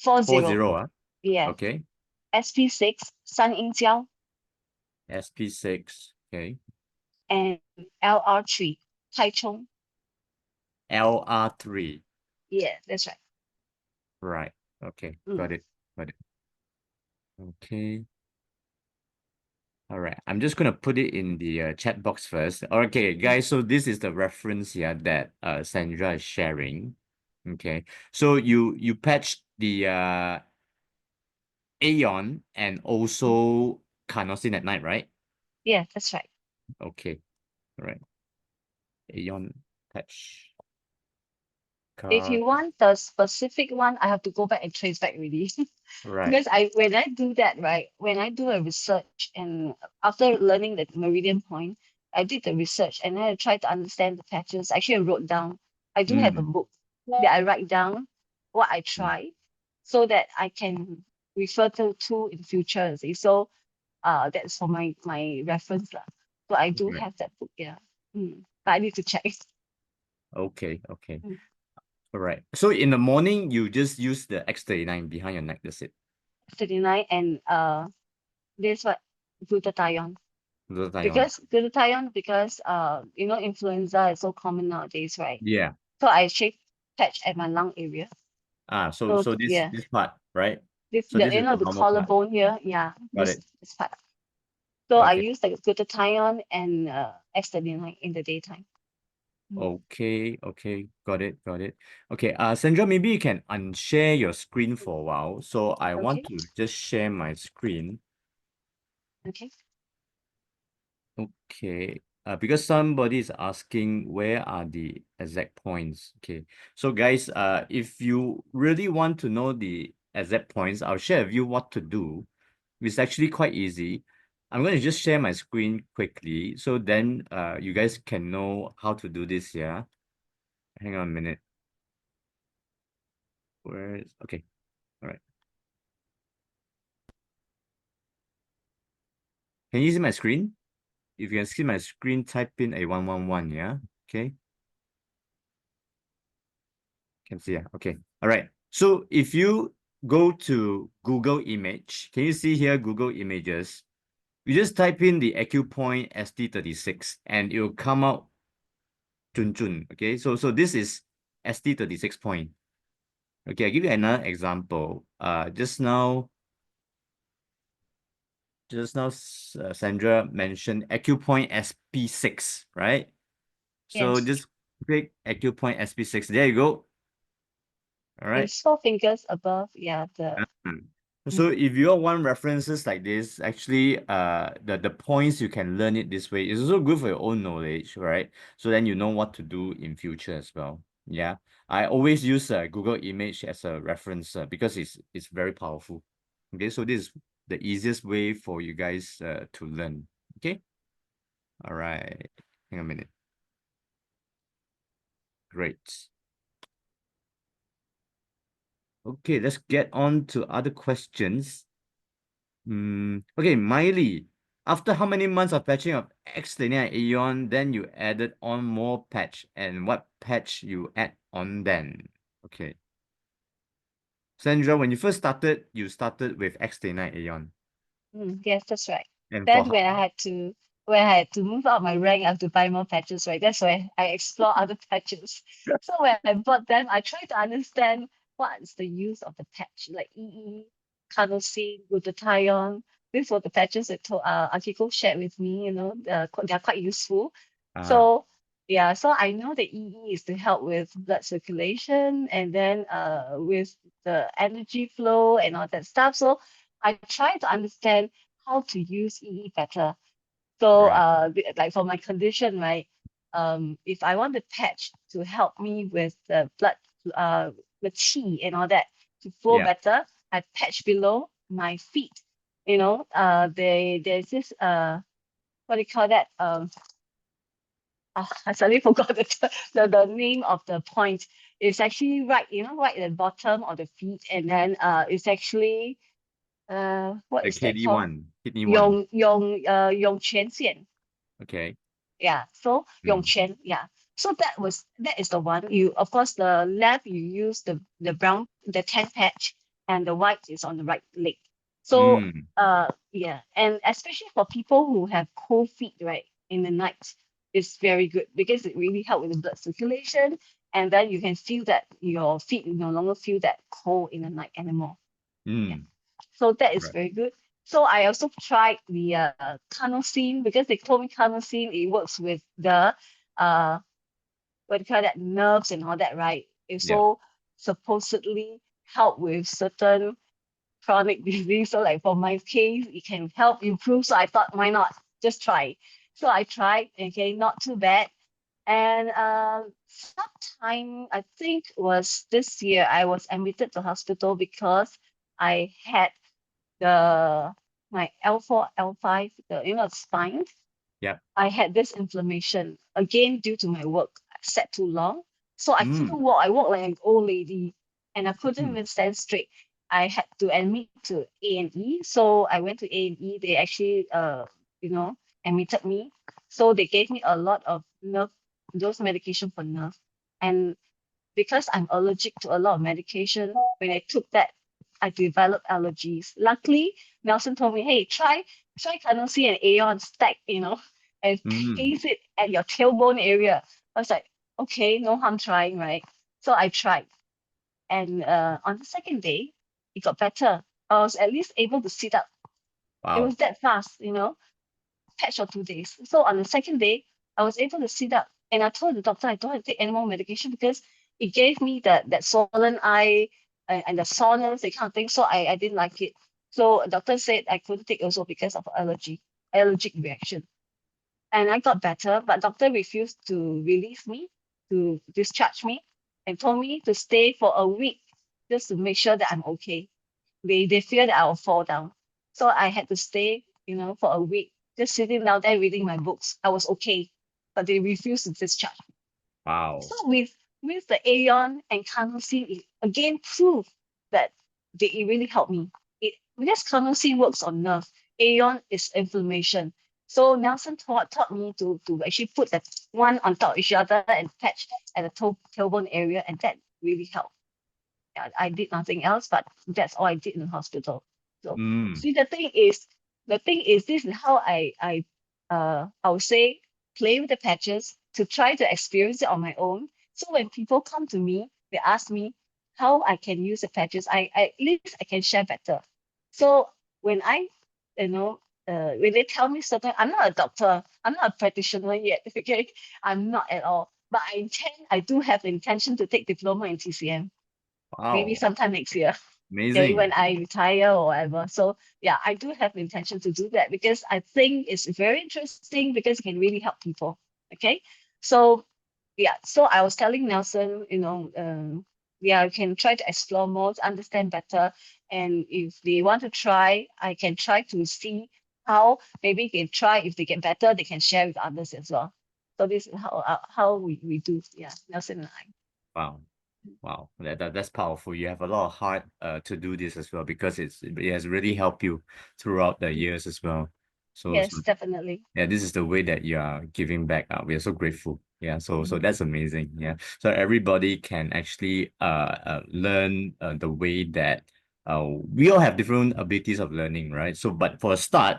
D: 40.
C: 40,
D: Yeah.
C: okay.
D: SP6 San Yin Jiao
C: SP6, okay.
D: and LR3 Tai Chong.
C: LR3.
D: Yeah, that's right.
C: Right. Okay.
D: Mm.
C: Got it. Got it. Okay. All right. I'm just gonna put it in the chat box first. Okay, guys. So this is the reference here that Sandra is sharing. Okay. So you patched the Aeon and also carnosine at night, right?
D: Yeah, that's right.
C: Okay. All right. Aeon patch.
D: If you want the specific one, I have to go back and trace back really.
C: Right.
D: Because when I do that, right, when I do a research and after learning the meridian point, I did the research and then I tried to understand the patterns. Actually, I wrote down. I do have a book that I write down what I tried so that I can refer to in future. See? So that's for my reference. So I do
C: Right.
D: have that book, yeah. But I need to check.
C: Okay. Okay.
D: Mm.
C: All right. So in the morning, you just use the X39 behind your neck. That's it.
D: 39 and this what glutathione.
C: Glutathione.
D: Because influenza is so common nowadays, right?
C: Yeah.
D: So I actually patch at my lung area.
C: So
D: So
C: this
D: yeah,
C: this part, right?
D: this
C: So this is the
D: the
C: normal part.
D: collarbone here, yeah,
C: Got it.
D: this part. So I
C: Okay.
D: use the glutathione and X39 in the daytime.
C: Okay. Okay. Got it. Got it. Okay. Sandra, maybe you can unshare your screen for a while. So I want
D: Okay.
C: to just share my screen.
D: Okay.
C: Okay. Because somebody is asking where are the exact points. Okay. So guys, if you really want to know the exact points, I'll share with you what to do. It's actually quite easy. I'm going to just share my screen quickly. So then you guys can know how to do this here. Hang on a minute. Okay. All right. Can you see my screen? If you can see my screen, type in a 111, yeah? Okay. Can see, yeah. Okay. All right. So if you go to Google image, can you see here Google images? You just type in the acupoint ST36 and it will come out Chun Chun. Okay. So this is ST36 point. Okay, I'll give you another example. Just now, Sandra mentioned acupoint SP6, right? So
D: Yes.
C: just click acupoint SP6. There you go. All right.
D: It's 4 fingers above, yeah, the
C: So if you all want references like this, actually, the points you can learn it this way. It's also good for your own knowledge, right? So then you know what to do in future as well. Yeah, I always use Google Image as a reference because it's very powerful. Okay, so this is the easiest way for you guys to learn. Okay. All right. Hang on a minute. Great. Okay, let's get on to other questions. Okay, Miley, after how many months of patching of Xtenia and Aeon, then you added on more patch, and what patch you add on then? Okay. Sandra, when you first started, you started with Xtenia and Aeon.
D: yes, that's right.
C: And
D: Then
C: for
D: when I had to move up my rank, I have to buy more patches, right? That's why I explore other patches. So when I bought them, I try to understand what is the use of the patch, like EE, carnosine, glutathione. These were the patches that Akiko shared with me, they're quite useful. So yeah, so I know that EE is to help with blood circulation and then with the energy flow and all that stuff. So I try to understand how to use EE better. So
C: Right.
D: like for my condition, right? If I want the patch to help me with the blood, the qi and all that to flow
C: Yeah.
D: better, I patch below my feet. There's this what do you call that? I suddenly forgot the name of the point. It's actually right at the bottom of the feet, and then it's actually what
C: The
D: is that called?
C: KD1, kidney one.
D: Yongquan Xian.
C: Okay.
D: Yeah, so
C: Mm.
D: Yongquan, yeah. So that is the one. You of course the left you use the tan patch, and the white is on the right leg. So yeah, and especially for people who have cold feet, right, in the night, it's very good because it really helps with the blood circulation, and then you can feel that your feet no longer feel that cold in the night anymore.
C: Mm.
D: So that is
C: Right.
D: very good. So I also tried the carnosine because they told me carnosine it works with the what do you call that, nerves and all that, right? It
C: Yeah.
D: so supposedly help with certain chronic disease. So like for my case, it can help improve. So I thought, why not? Just try. So I tried. Okay, not too bad. And sometime I think was this year, I was admitted to hospital because I had my L4, L5, the spine.
C: Yeah.
D: I had this inflammation again due to my work. I sat too long, so I couldn't walk. I walked like an old lady, and I couldn't even stand straight. I had to admit to A&E. So I went to A&E. They actually admitted me. So they gave me a lot of those medication for nerve, and because I'm allergic to a lot of medication, when I took that, I developed allergies. Luckily, Nelson told me, hey, try Canosine and Aeon stack, and place it at your tailbone area. I was like, okay, no harm trying, right? So I tried. And on the second day, it got better. I was at least able to sit up. It
C: Wow.
D: was that fast, patch for 2 days. So on the second day, I was able to sit up, and I told the doctor I don't want to take any more medication because it gave me that swollen eye and the soreness, that kind of thing. So I didn't like it. So the doctor said I couldn't take also because of allergic reaction. And I got better, but doctor refused to release me, to discharge me, and told me to stay for a week just to make sure that I'm okay. They fear that I will fall down. So I had to stay, for a week, just sitting down there reading my books. I was okay, but they refused to discharge me.
C: Wow.
D: So with the Aeon and carnosine, it again proved that it really helped me. Because carnosine works on nerve, Aeon is inflammation. So Nelson taught me to actually put that one on top of each other and patch at the tailbone area, and that really helped. I did nothing else, but that's all I did in the hospital. So see, the thing is, this is how I would say play with the patches to try to experience it on my own. So when people come to me, they ask me how I can use the patches. At least I can share better. So when when they tell me certain, I'm not a doctor, I'm not a practitioner yet. Okay, I'm not at all. But I do have the intention to take diploma in TCM. maybe
C: Wow.
D: sometime next year. Okay,
C: Amazing.
D: when I retire or whatever. So yeah, I do have the intention to do that because I think it's very interesting because it can really help people. Okay. So yeah, so I was telling Nelson, yeah, you can try to explore more to understand better. And if they want to try, I can try to see how maybe they can try. If they get better, they can share with others as well. So this is how we do. Yeah, Nelson and I.
C: Wow. Wow, that's powerful. You have a lot of heart to do this as well because it has really helped you throughout the years as well. So
D: Yes, definitely.
C: yeah, this is the way that you are giving back. We are so grateful. Yeah, so that's amazing. Yeah, so everybody can actually learn the way that we all have different abilities of learning, right? So, but for a start,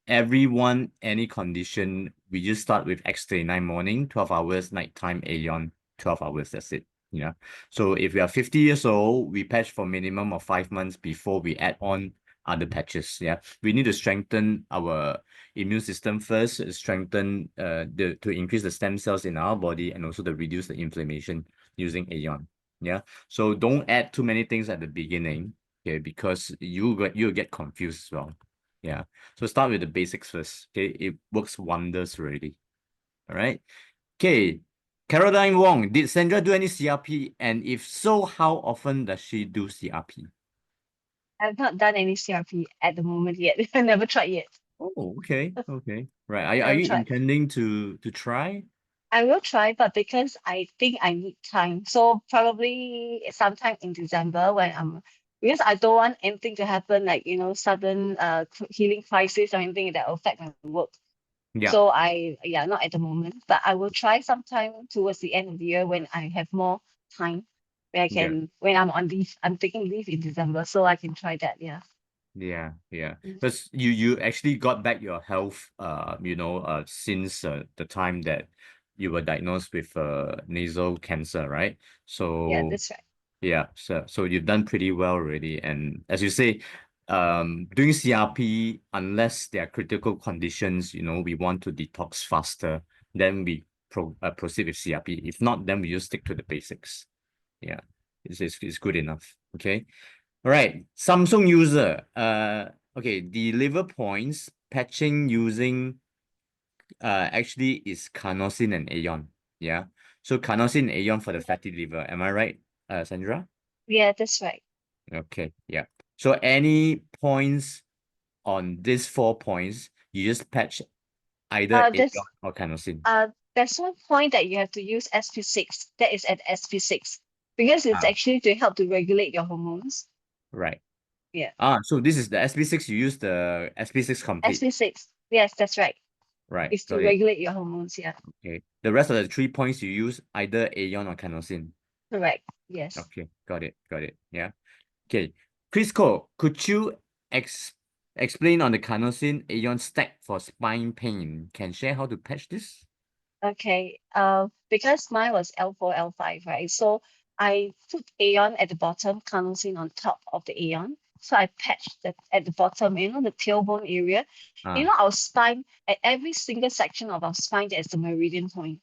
C: everyone, any condition, we just start with X39 morning, 12 hours, nighttime, Aeon, 12 hours. That's it. Yeah. So if we are 50 years old, we patch for minimum of 5 months before we add on other patches. Yeah. We need to strengthen our immune system first, strengthen to increase the stem cells in our body and also to reduce the inflammation using Aeon. Yeah. So don't add too many things at the beginning, okay, because you'll get confused as well. Yeah. So start with the basics first. Okay. It works wonders already. All right. Okay. Caroline Wong, did Sandra do any CRP? And if so, how often does she do CRP?
D: I've not done any CRP at the moment yet. I never tried yet.
C: Oh, okay. Okay. Right. Are
D: Never
C: you
D: tried.
C: intending to try?
D: I will try, but because I think I need time. So probably sometime in December because I don't want anything to happen like, sudden healing crisis or anything that will affect my work.
C: Yeah.
D: So not at the moment, but I will try sometime towards the end of the year when I have more time where when I'm on leave, I'm taking leave in December, so I can try that. Yeah.
C: Yeah.
D: Mm.
C: Because you actually got back your health since the time that you were diagnosed with nasal cancer, right?
D: Yeah,
C: So
D: that's right.
C: yeah, so you've done pretty well already. And as you say, doing CRP, unless there are critical conditions, we want to detox faster, then we proceed with CRP. If not, then we just stick to the basics. Yeah, it's good enough. Okay. All right. Samsung user. Okay, the liver points patching using actually is carnosine and Aeon. Yeah. So carnosine and Aeon for the fatty liver. Am I right, Sandra?
D: Yeah, that's right.
C: Okay, yeah. So any points on these 4 points, you just patch either
D: Uh,
C: Aeon
D: there's
C: or carnosine.
D: there's one point that you have to use SP6. That is at SP6 because it's
C: Ah,
D: actually to help to regulate your hormones.
C: right.
D: Yeah,
C: So this is the SP6, you use the SP6 complete.
D: SP6. Yes, that's right.
C: Right,
D: It's to
C: got it.
D: regulate your hormones. Yeah,
C: Okay. The rest of the 3 points you use either Aeon or carnosine.
D: correct. Yes.
C: Okay, got it. Yeah. Okay. Crisco, could you explain on the carnosine Aeon stack for spine pain? Can share how to patch this?
D: Okay. Because mine was L4, L5, right? So I put Aeon at the bottom, carnosine on top of the Aeon. So I patched that at the bottom, the tailbone area.
C: Ah,
D: Our spine, at every single section of our spine, there's the meridian point.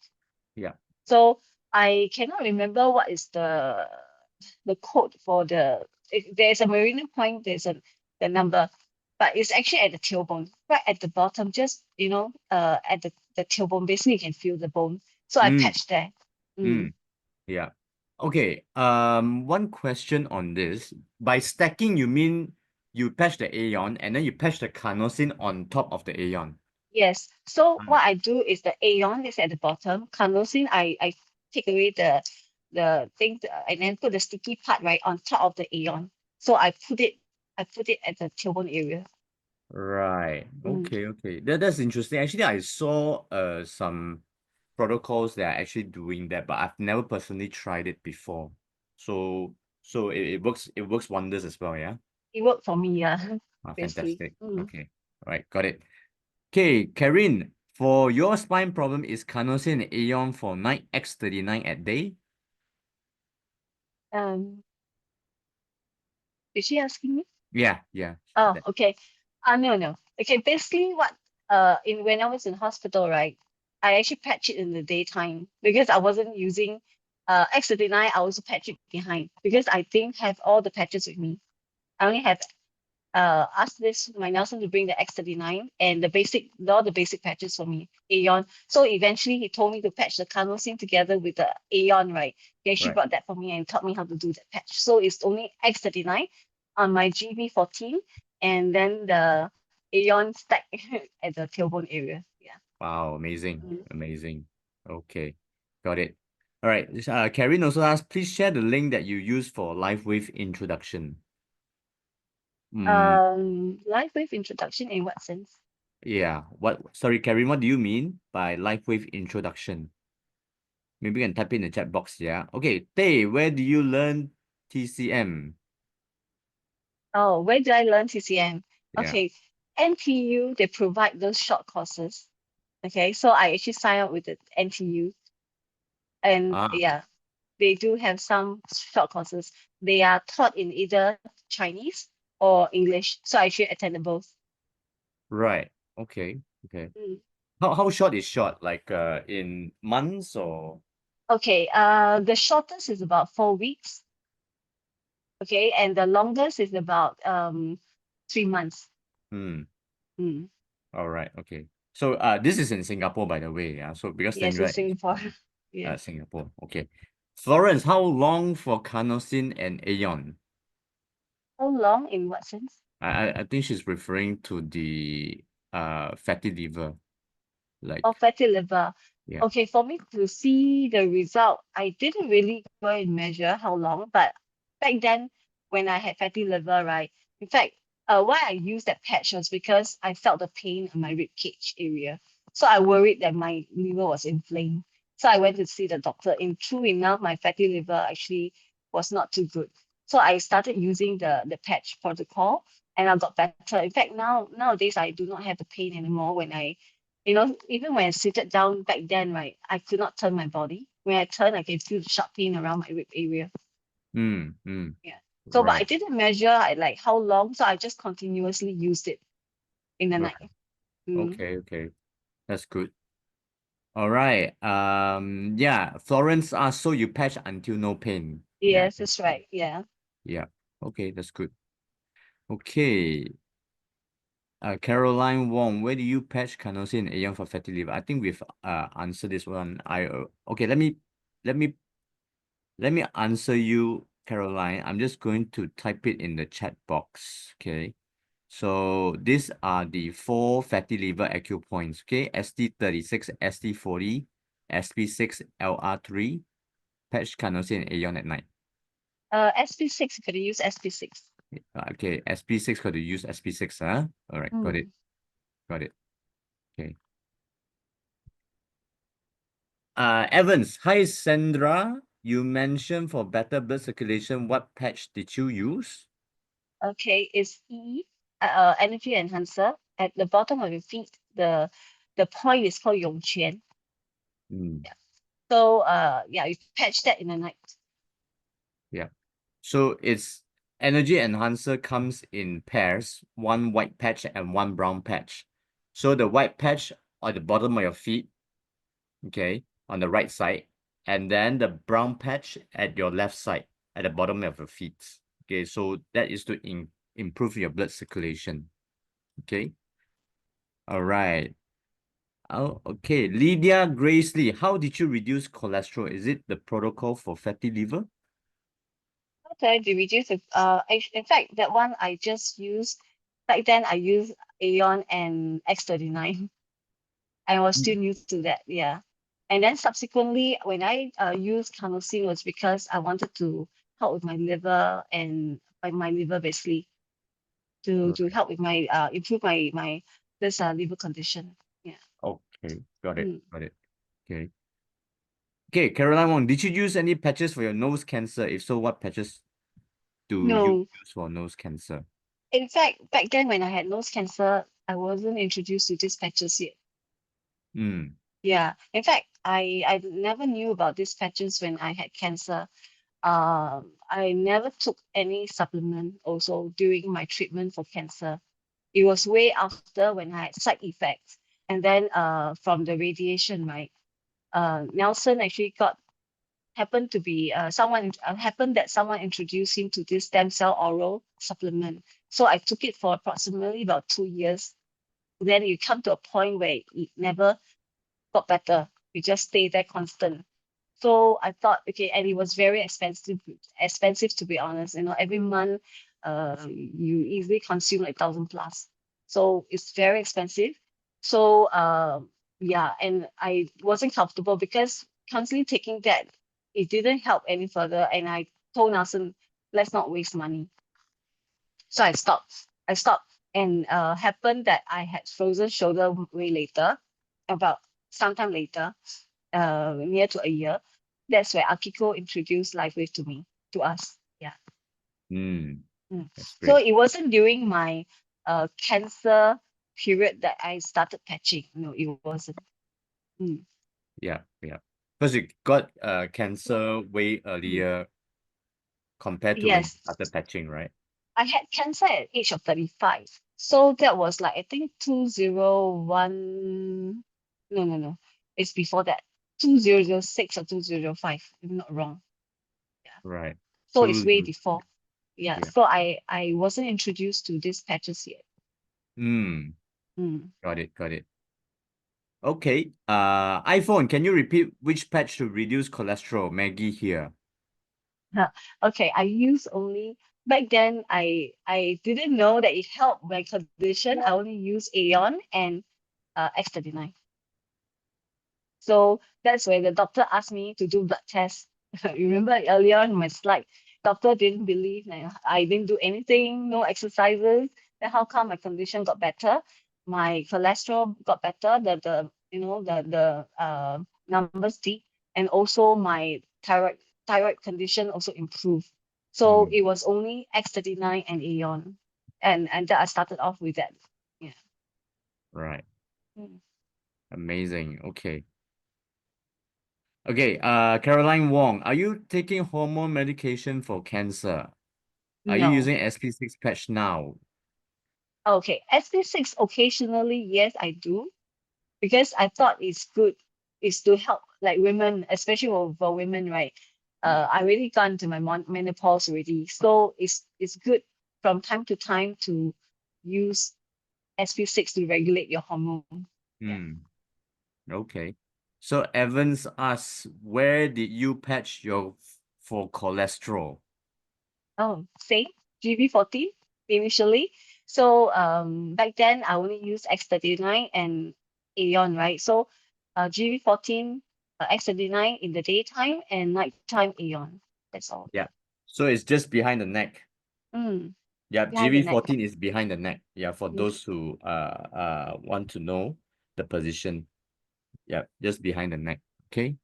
C: yeah.
D: So I cannot remember what is the code for there's a meridian point, the number, but it's actually at the tailbone, right at the bottom, just at the tailbone. Basically, you can feel the bone. So I
C: Mm,
D: patched there.
C: mm, yeah. Okay. One question on this. By stacking, you mean you patch the Aeon and then you patch the carnosine on top of the Aeon.
D: Yes. So
C: Ah.
D: what I do is the Aeon is at the bottom. Carnosine, I take away the thing and then put the sticky part right on top of the Aeon. So I put it at the tailbone area.
C: Right.
D: Mm.
C: Okay. That's interesting. Actually, I saw some protocols that are actually doing that, but I've never personally tried it before. So it works wonders as well, yeah?
D: It worked for me, yeah. Basically.
C: Fantastic.
D: Mm.
C: Okay. All right, got it. Okay, Karine, for your spine problem, is carnosine and Aeon for night X39 at day?
D: Um, is she asking me?
C: Yeah.
D: Oh,
C: That-
D: okay. No. Okay, basically what in when I was in hospital, right? I actually patched it in the daytime because I wasn't using X39, I also patch it behind because I didn't have all the patches with me. I only have asked my Nelson to bring the X39 and all the basic patches for me, Aeon. So eventually he told me to patch the carnosine together with the Aeon, right? He actually
C: Right.
D: brought that for me and taught me how to do that patch. So it's only X39 on my GB14 and then the Aeon stack at the tailbone area. Yeah.
C: Wow, amazing,
D: Mm.
C: amazing. Okay, got it. All right. Karen also asked, please share the link that you use for LifeWave introduction.
D: LifeWave introduction in what sense?
C: Yeah. Sorry, Karen, what do you mean by LifeWave introduction? Maybe you can type in the chat box. Yeah. Okay. Tay, where do you learn TCM?
D: Oh, where did I learn TCM?
C: Yeah.
D: Okay, NTU, they provide those short courses. Okay, so I actually sign up with the NTU. And
C: Ah,
D: yeah, they do have some short courses. They are taught in either Chinese or English. So I actually attended both.
C: right. Okay. Okay.
D: Mm.
C: How short is short? Like in months or?
D: Okay, the shortest is about 4 weeks. Okay, and the longest is about 3 months.
C: Hmm.
D: Mm.
C: All right. Okay. So this is in Singapore, by the way. Yeah. So because
D: Yes, in
C: Sandra is
D: Singapore.
C: from
D: Yeah.
C: Singapore. Okay. Florence, how long for carnosine and Aeon?
D: How long in what sense?
C: I think she's referring to the fatty liver. Like,
D: Or fatty liver.
C: yeah.
D: Okay, for me to see the result, I didn't really go and measure how long, but back then when I had fatty liver, right? In fact, why I used that patch was because I felt the pain in my rib cage area. So I worried that my liver was inflamed. So I went to see the doctor. And true enough, my fatty liver actually was not too good. So I started using the patch protocol and I got better. In fact, nowadays I do not have the pain anymore when even when I seated down back then, right, I could not turn my body. When I turn, I can feel the sharp pain around my rib area. Yeah. So, but I
C: Right.
D: didn't measure like how long, so I just continuously used it in the
C: Right.
D: night. Mm.
C: Okay. Okay. That's good. All right. Yeah. Florence asked, so you patch until no pain. Yeah.
D: Yes, that's right. Yeah.
C: Yeah. Okay. That's good. Okay. Caroline Wong, where do you patch carnosine and Aeon for fatty liver? I think we've answered this one. Okay, let me answer you, Caroline. I'm just going to type it in the chat box. Okay. So these are the 4 fatty liver acupoints. Okay, ST36, ST40, SP6, LR3, patch carnosine and Aeon at night.
D: SP6, you could use SP6.
C: Okay, SP6 got to use SP6, huh? All right, got it.
D: Mm.
C: Got it. Okay. Evans, hi Sandra. You mentioned for better blood circulation, what patch did you use?
D: Okay, it's energy enhancer. At the bottom of your feet, the point is called Yongquan.
C: Mm,
D: Yeah. So yeah, you patch that in the night.
C: yeah. So it's energy enhancer comes in pairs, one white patch and one brown patch. So the white patch on the bottom of your feet, okay, on the right side, and then the brown patch at your left side, at the bottom of your feet. Okay, so that is to improve your blood circulation. Okay. All right. Oh, okay. Lydia Grace Lee, how did you reduce cholesterol? Is it the protocol for fatty liver?
D: Okay, to reduce the in fact that one I just used back then. I used Aeon and X39. I was still new to that, yeah. And then subsequently, when I used carnosine was because I wanted to help with my liver and my liver basically to
C: Right.
D: help with my improve my this liver condition. Yeah.
C: Okay, got it.
D: Mm.
C: Got it. Okay. Okay, Caroline Wong, did you use any patches for your nose cancer? If so, what patches do you
D: No,
C: use for nose cancer?
D: in fact, back then when I had nose cancer, I wasn't introduced to these patches yet.
C: Mm,
D: Yeah. In fact, I never knew about these patches when I had cancer. I never took any supplement also during my treatment for cancer. It was way after when I had side effects. And then from the radiation, right? Nelson actually got happened to be happened that someone introduced him to this stem cell oral supplement. So I took it for approximately about 2 years. Then you come to a point where it never got better. You just stay there constant. So I thought, okay, and it was very expensive to be honest. Every month, you easily consume like 1,000 plus. So it's very expensive. So yeah, and I wasn't comfortable because constantly taking that, it didn't help any further. And I told Nelson, let's not waste money. So I stopped, and happened that I had frozen shoulder way later, about sometime later, near to a year. That's where Akiko introduced LifeWave to us. Yeah.
C: That's
D: So
C: great.
D: it wasn't during my cancer period that I started patching. No, it wasn't.
C: Yeah. Because you got cancer way earlier compared to when you
D: Yes,
C: started patching, right?
D: I had cancer at age of 35. So that was like, I think 201. No. It's before that. 2006 or 2005, if I'm not wrong.
C: Right.
D: So it's way
C: Two.
D: before. Yeah.
C: Yeah.
D: So I wasn't introduced to these patches yet.
C: Got it. Okay. iPhone, can you repeat which patch to reduce cholesterol? Maggie here.
D: Okay, I use only back then. I didn't know that it helped my condition. I only use Aeon and X39. So that's where the doctor asked me to do blood tests. Remember earlier on my slide, doctor didn't believe that I didn't do anything, no exercises. Then how come my condition got better? My cholesterol got better. The numbers did, and also my thyroid condition also improved. So it was only X39 and Aeon, and that I started off with that. Yeah.
C: Right.
D: Mm.
C: Amazing. Okay. Okay, Caroline Wong, are you taking hormone medication for cancer? Are you
D: No.
C: using SP6 patch now?
D: Okay, SP6 occasionally, yes, I do, because I thought it's good, is to help like women, especially for women, right? I really gone to my menopause already, so it's good from time to time to use SP6 to regulate your hormone. Yeah.
C: Okay. So Evans asks, where did you patch your for cholesterol?
D: Oh, same GB14 initially. So back then I only used X39 and Aeon, right? So GB14, X39 in the daytime and nighttime Aeon. That's all.
C: Yeah. So it's just behind the neck.
D: Mm,
C: Yeah,
D: behind the neck.
C: GV14 is behind the neck. Yeah, for
D: Yes.
C: those who want to know the position. Yeah, just behind the neck. Okay.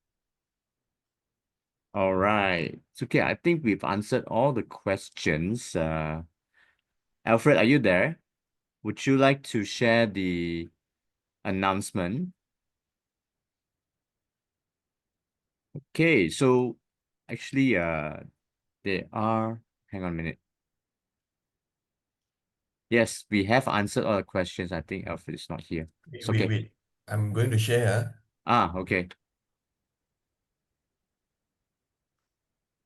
C: All right. It's okay. I think we've answered all the questions. Alfred, are you there? Would you like to share the announcement? Okay, so actually, there are, hang on a minute. Yes, we have answered all the questions. I think Alfred is not here. It's okay.
E: Wait. I'm going to share.
C: Okay.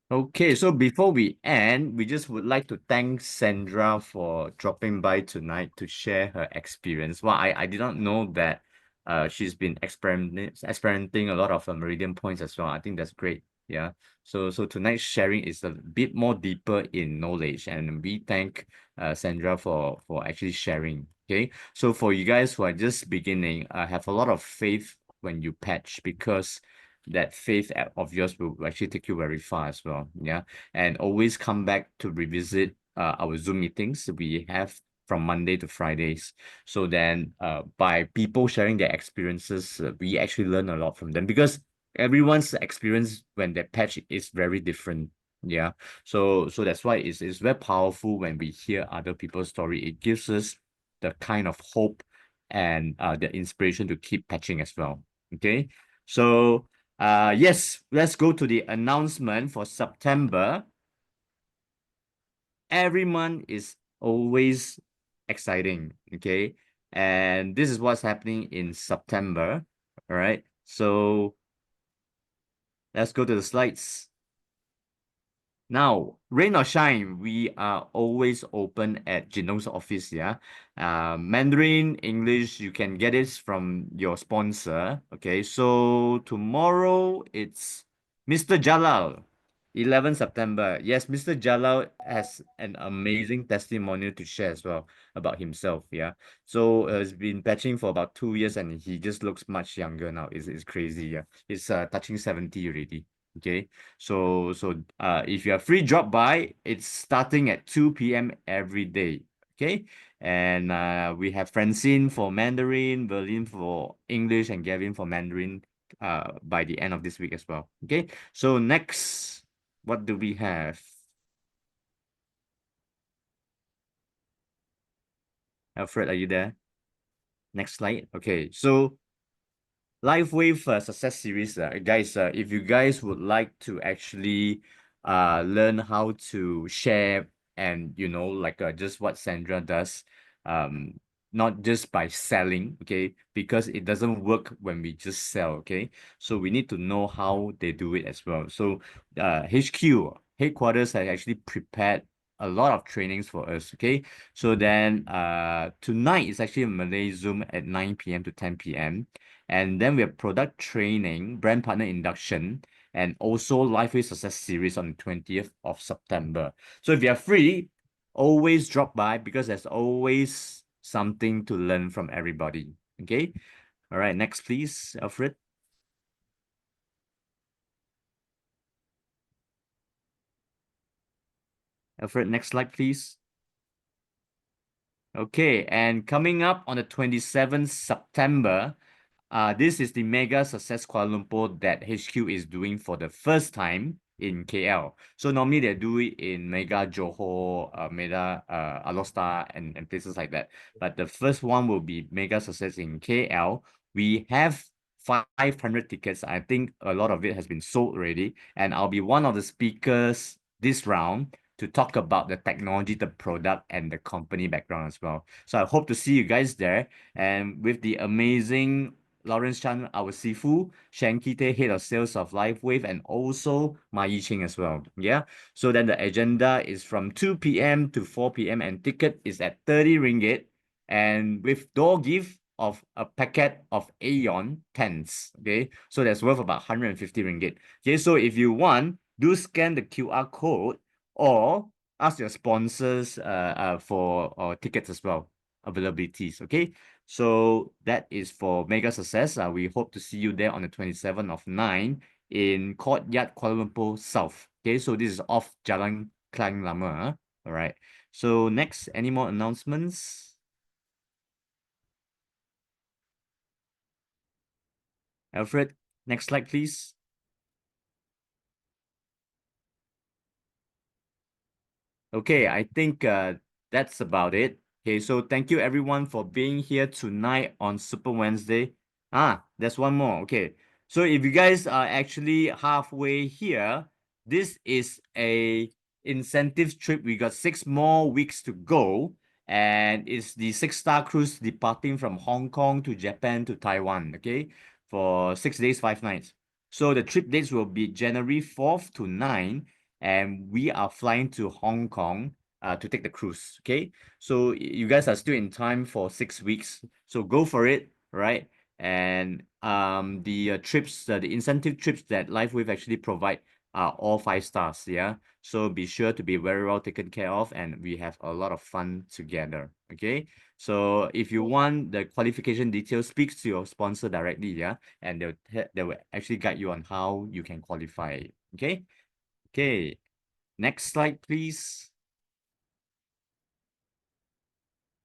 C: Okay, so before we end, we just would like to thank Sandra for dropping by tonight to share her experience. Well, I did not know that she's been experimenting a lot of meridian points as well. I think that's great. Yeah. So tonight's sharing is a bit more deeper in knowledge, and we thank Sandra for actually sharing. Okay. So for you guys who are just beginning, have a lot of faith when you patch, because that faith of yours will actually take you very far as well. Yeah. And always come back to revisit our Zoom meetings we have from Monday to Fridays. So then by people sharing their experiences, we actually learn a lot from them, because everyone's experience when they patch is very different. Yeah. So that's why it's very powerful when we hear other people's story. It gives us the kind of hope and the inspiration to keep patching as well. Okay. So yes, let's go to the announcement for September. Every month is always exciting, okay? And this is what's happening in September, all right? So Let's go to the slides. Now, rain or shine, we are always open at Jinlong's office, yeah. Mandarin, English, you can get it from your sponsor. Okay, so tomorrow it's Mr. Jalal, 11 September. Yes, Mr. Jalal has an amazing testimonial to share as well about himself, yeah. So he's been patching for about 2 years and he just looks much younger now. It's crazy, yeah. He's touching 70 already. Okay, so if you are free, drop by. It's starting at 2 p.m. every day. Okay, and we have Francine for Mandarin, Berlin for English, and Gavin for Mandarin by the end of this week as well. Okay, so next, what do we have? Alfred, are you there? Next slide. Okay, so LifeWave Success Series, guys, if you guys would like to actually learn how to share and, you know, like just what Sandra does, not just by selling, okay, because it doesn't work when we just sell, okay? So we need to know how they do it as well. So HQ, headquarters, has actually prepared a lot of trainings for us, okay? So then tonight is actually a Malay Zoom at 9 p.m. to 10 p.m. And then we have product training, brand partner induction, and also LifeWave Success Series on the 20th of September. So if you're free, always drop by because there's always something to learn from everybody. Okay. All right. Next, please, Alfred. Alfred, next slide, please. Okay. And coming up on the 27th September, this is the Mega Success Kuala Lumpur that HQ is doing for the first time in KL. So normally they do it in Mega Johor, Mega Alostar and places like that. But the first one will be Mega Success in KL. We have 500 tickets. I think a lot of it has been sold already. And I'll be one of the speakers this round to talk about the technology, the product, and the company background as well. So I hope to see you guys there. And with the amazing Lawrence Chan, our Sifu, Shan Kite, head of sales of LifeWave, and also Ma Yiqing as well. Yeah. So then the agenda is from 2 p.m. to 4 p.m. and ticket is at 30 ringgit. And with door gift of a packet of Aeon pens. Okay. So that's worth about 150 ringgit. Okay. So if you want, do scan the QR code or ask your sponsors for tickets as well, availabilities. Okay. So that is for Mega Success. We hope to see you there on the 27th of 9 in Courtyard, Kuala Lumpur South. Okay, so this is off Jalan Klang Lama. All right. So next, any more announcements? Alfred, next slide, please. Okay, I think that's about it. Okay, so thank you everyone for being here tonight on Super Wednesday. There's one more. Okay, so if you guys are actually halfway here, this is a incentive trip. We got 6 more weeks to go, and it's the 6-star cruise departing from Hong Kong to Japan to Taiwan. Okay, for 6 days, 5 nights. So the trip dates will be January 4th to 9th. And we are flying to Hong Kong to take the cruise. Okay, so you guys are still in time for 6 weeks, so go for it, right? And the trips, the incentive trips that LifeWave actually provide are all 5 stars. Yeah, so be sure to be very well taken care of, and we have a lot of fun together. Okay, so if you want the qualification details, speak to your sponsor directly. Yeah, and they will actually guide you on how you can qualify. Okay. Okay, next slide, please.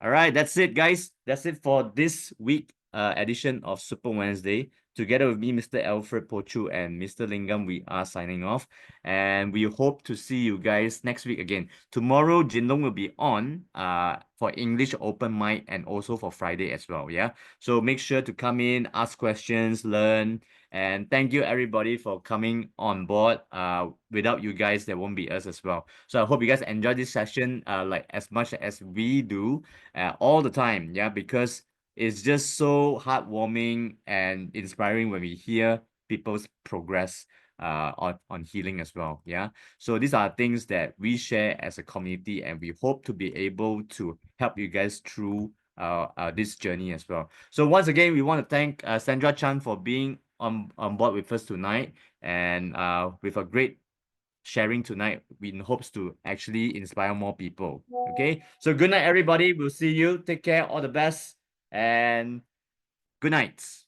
C: All right, that's it, guys. That's it for this week edition of Super Wednesday. Together with me, Mr. Alfred Pochu and Mr. Lingam, we are signing off. And we hope to see you guys next week again. Tomorrow, Jinlong will be on for English open mic and also for Friday as well, yeah? So make sure to come in, ask questions, learn. And thank you everybody for coming on board. Without you guys, there won't be us as well. So I hope you guys enjoy this session like as much as we do all the time, yeah, because it's just so heartwarming and inspiring when we hear people's progress on healing as well. Yeah. So these are things that we share as a community, and we hope to be able to help you guys through this journey as well. So once again, we want to thank Sandra Chan for being on board with us tonight, and with a great sharing tonight in hopes to actually inspire more people. Okay, so good night, everybody. We'll see you. Take care. All the best, and good night.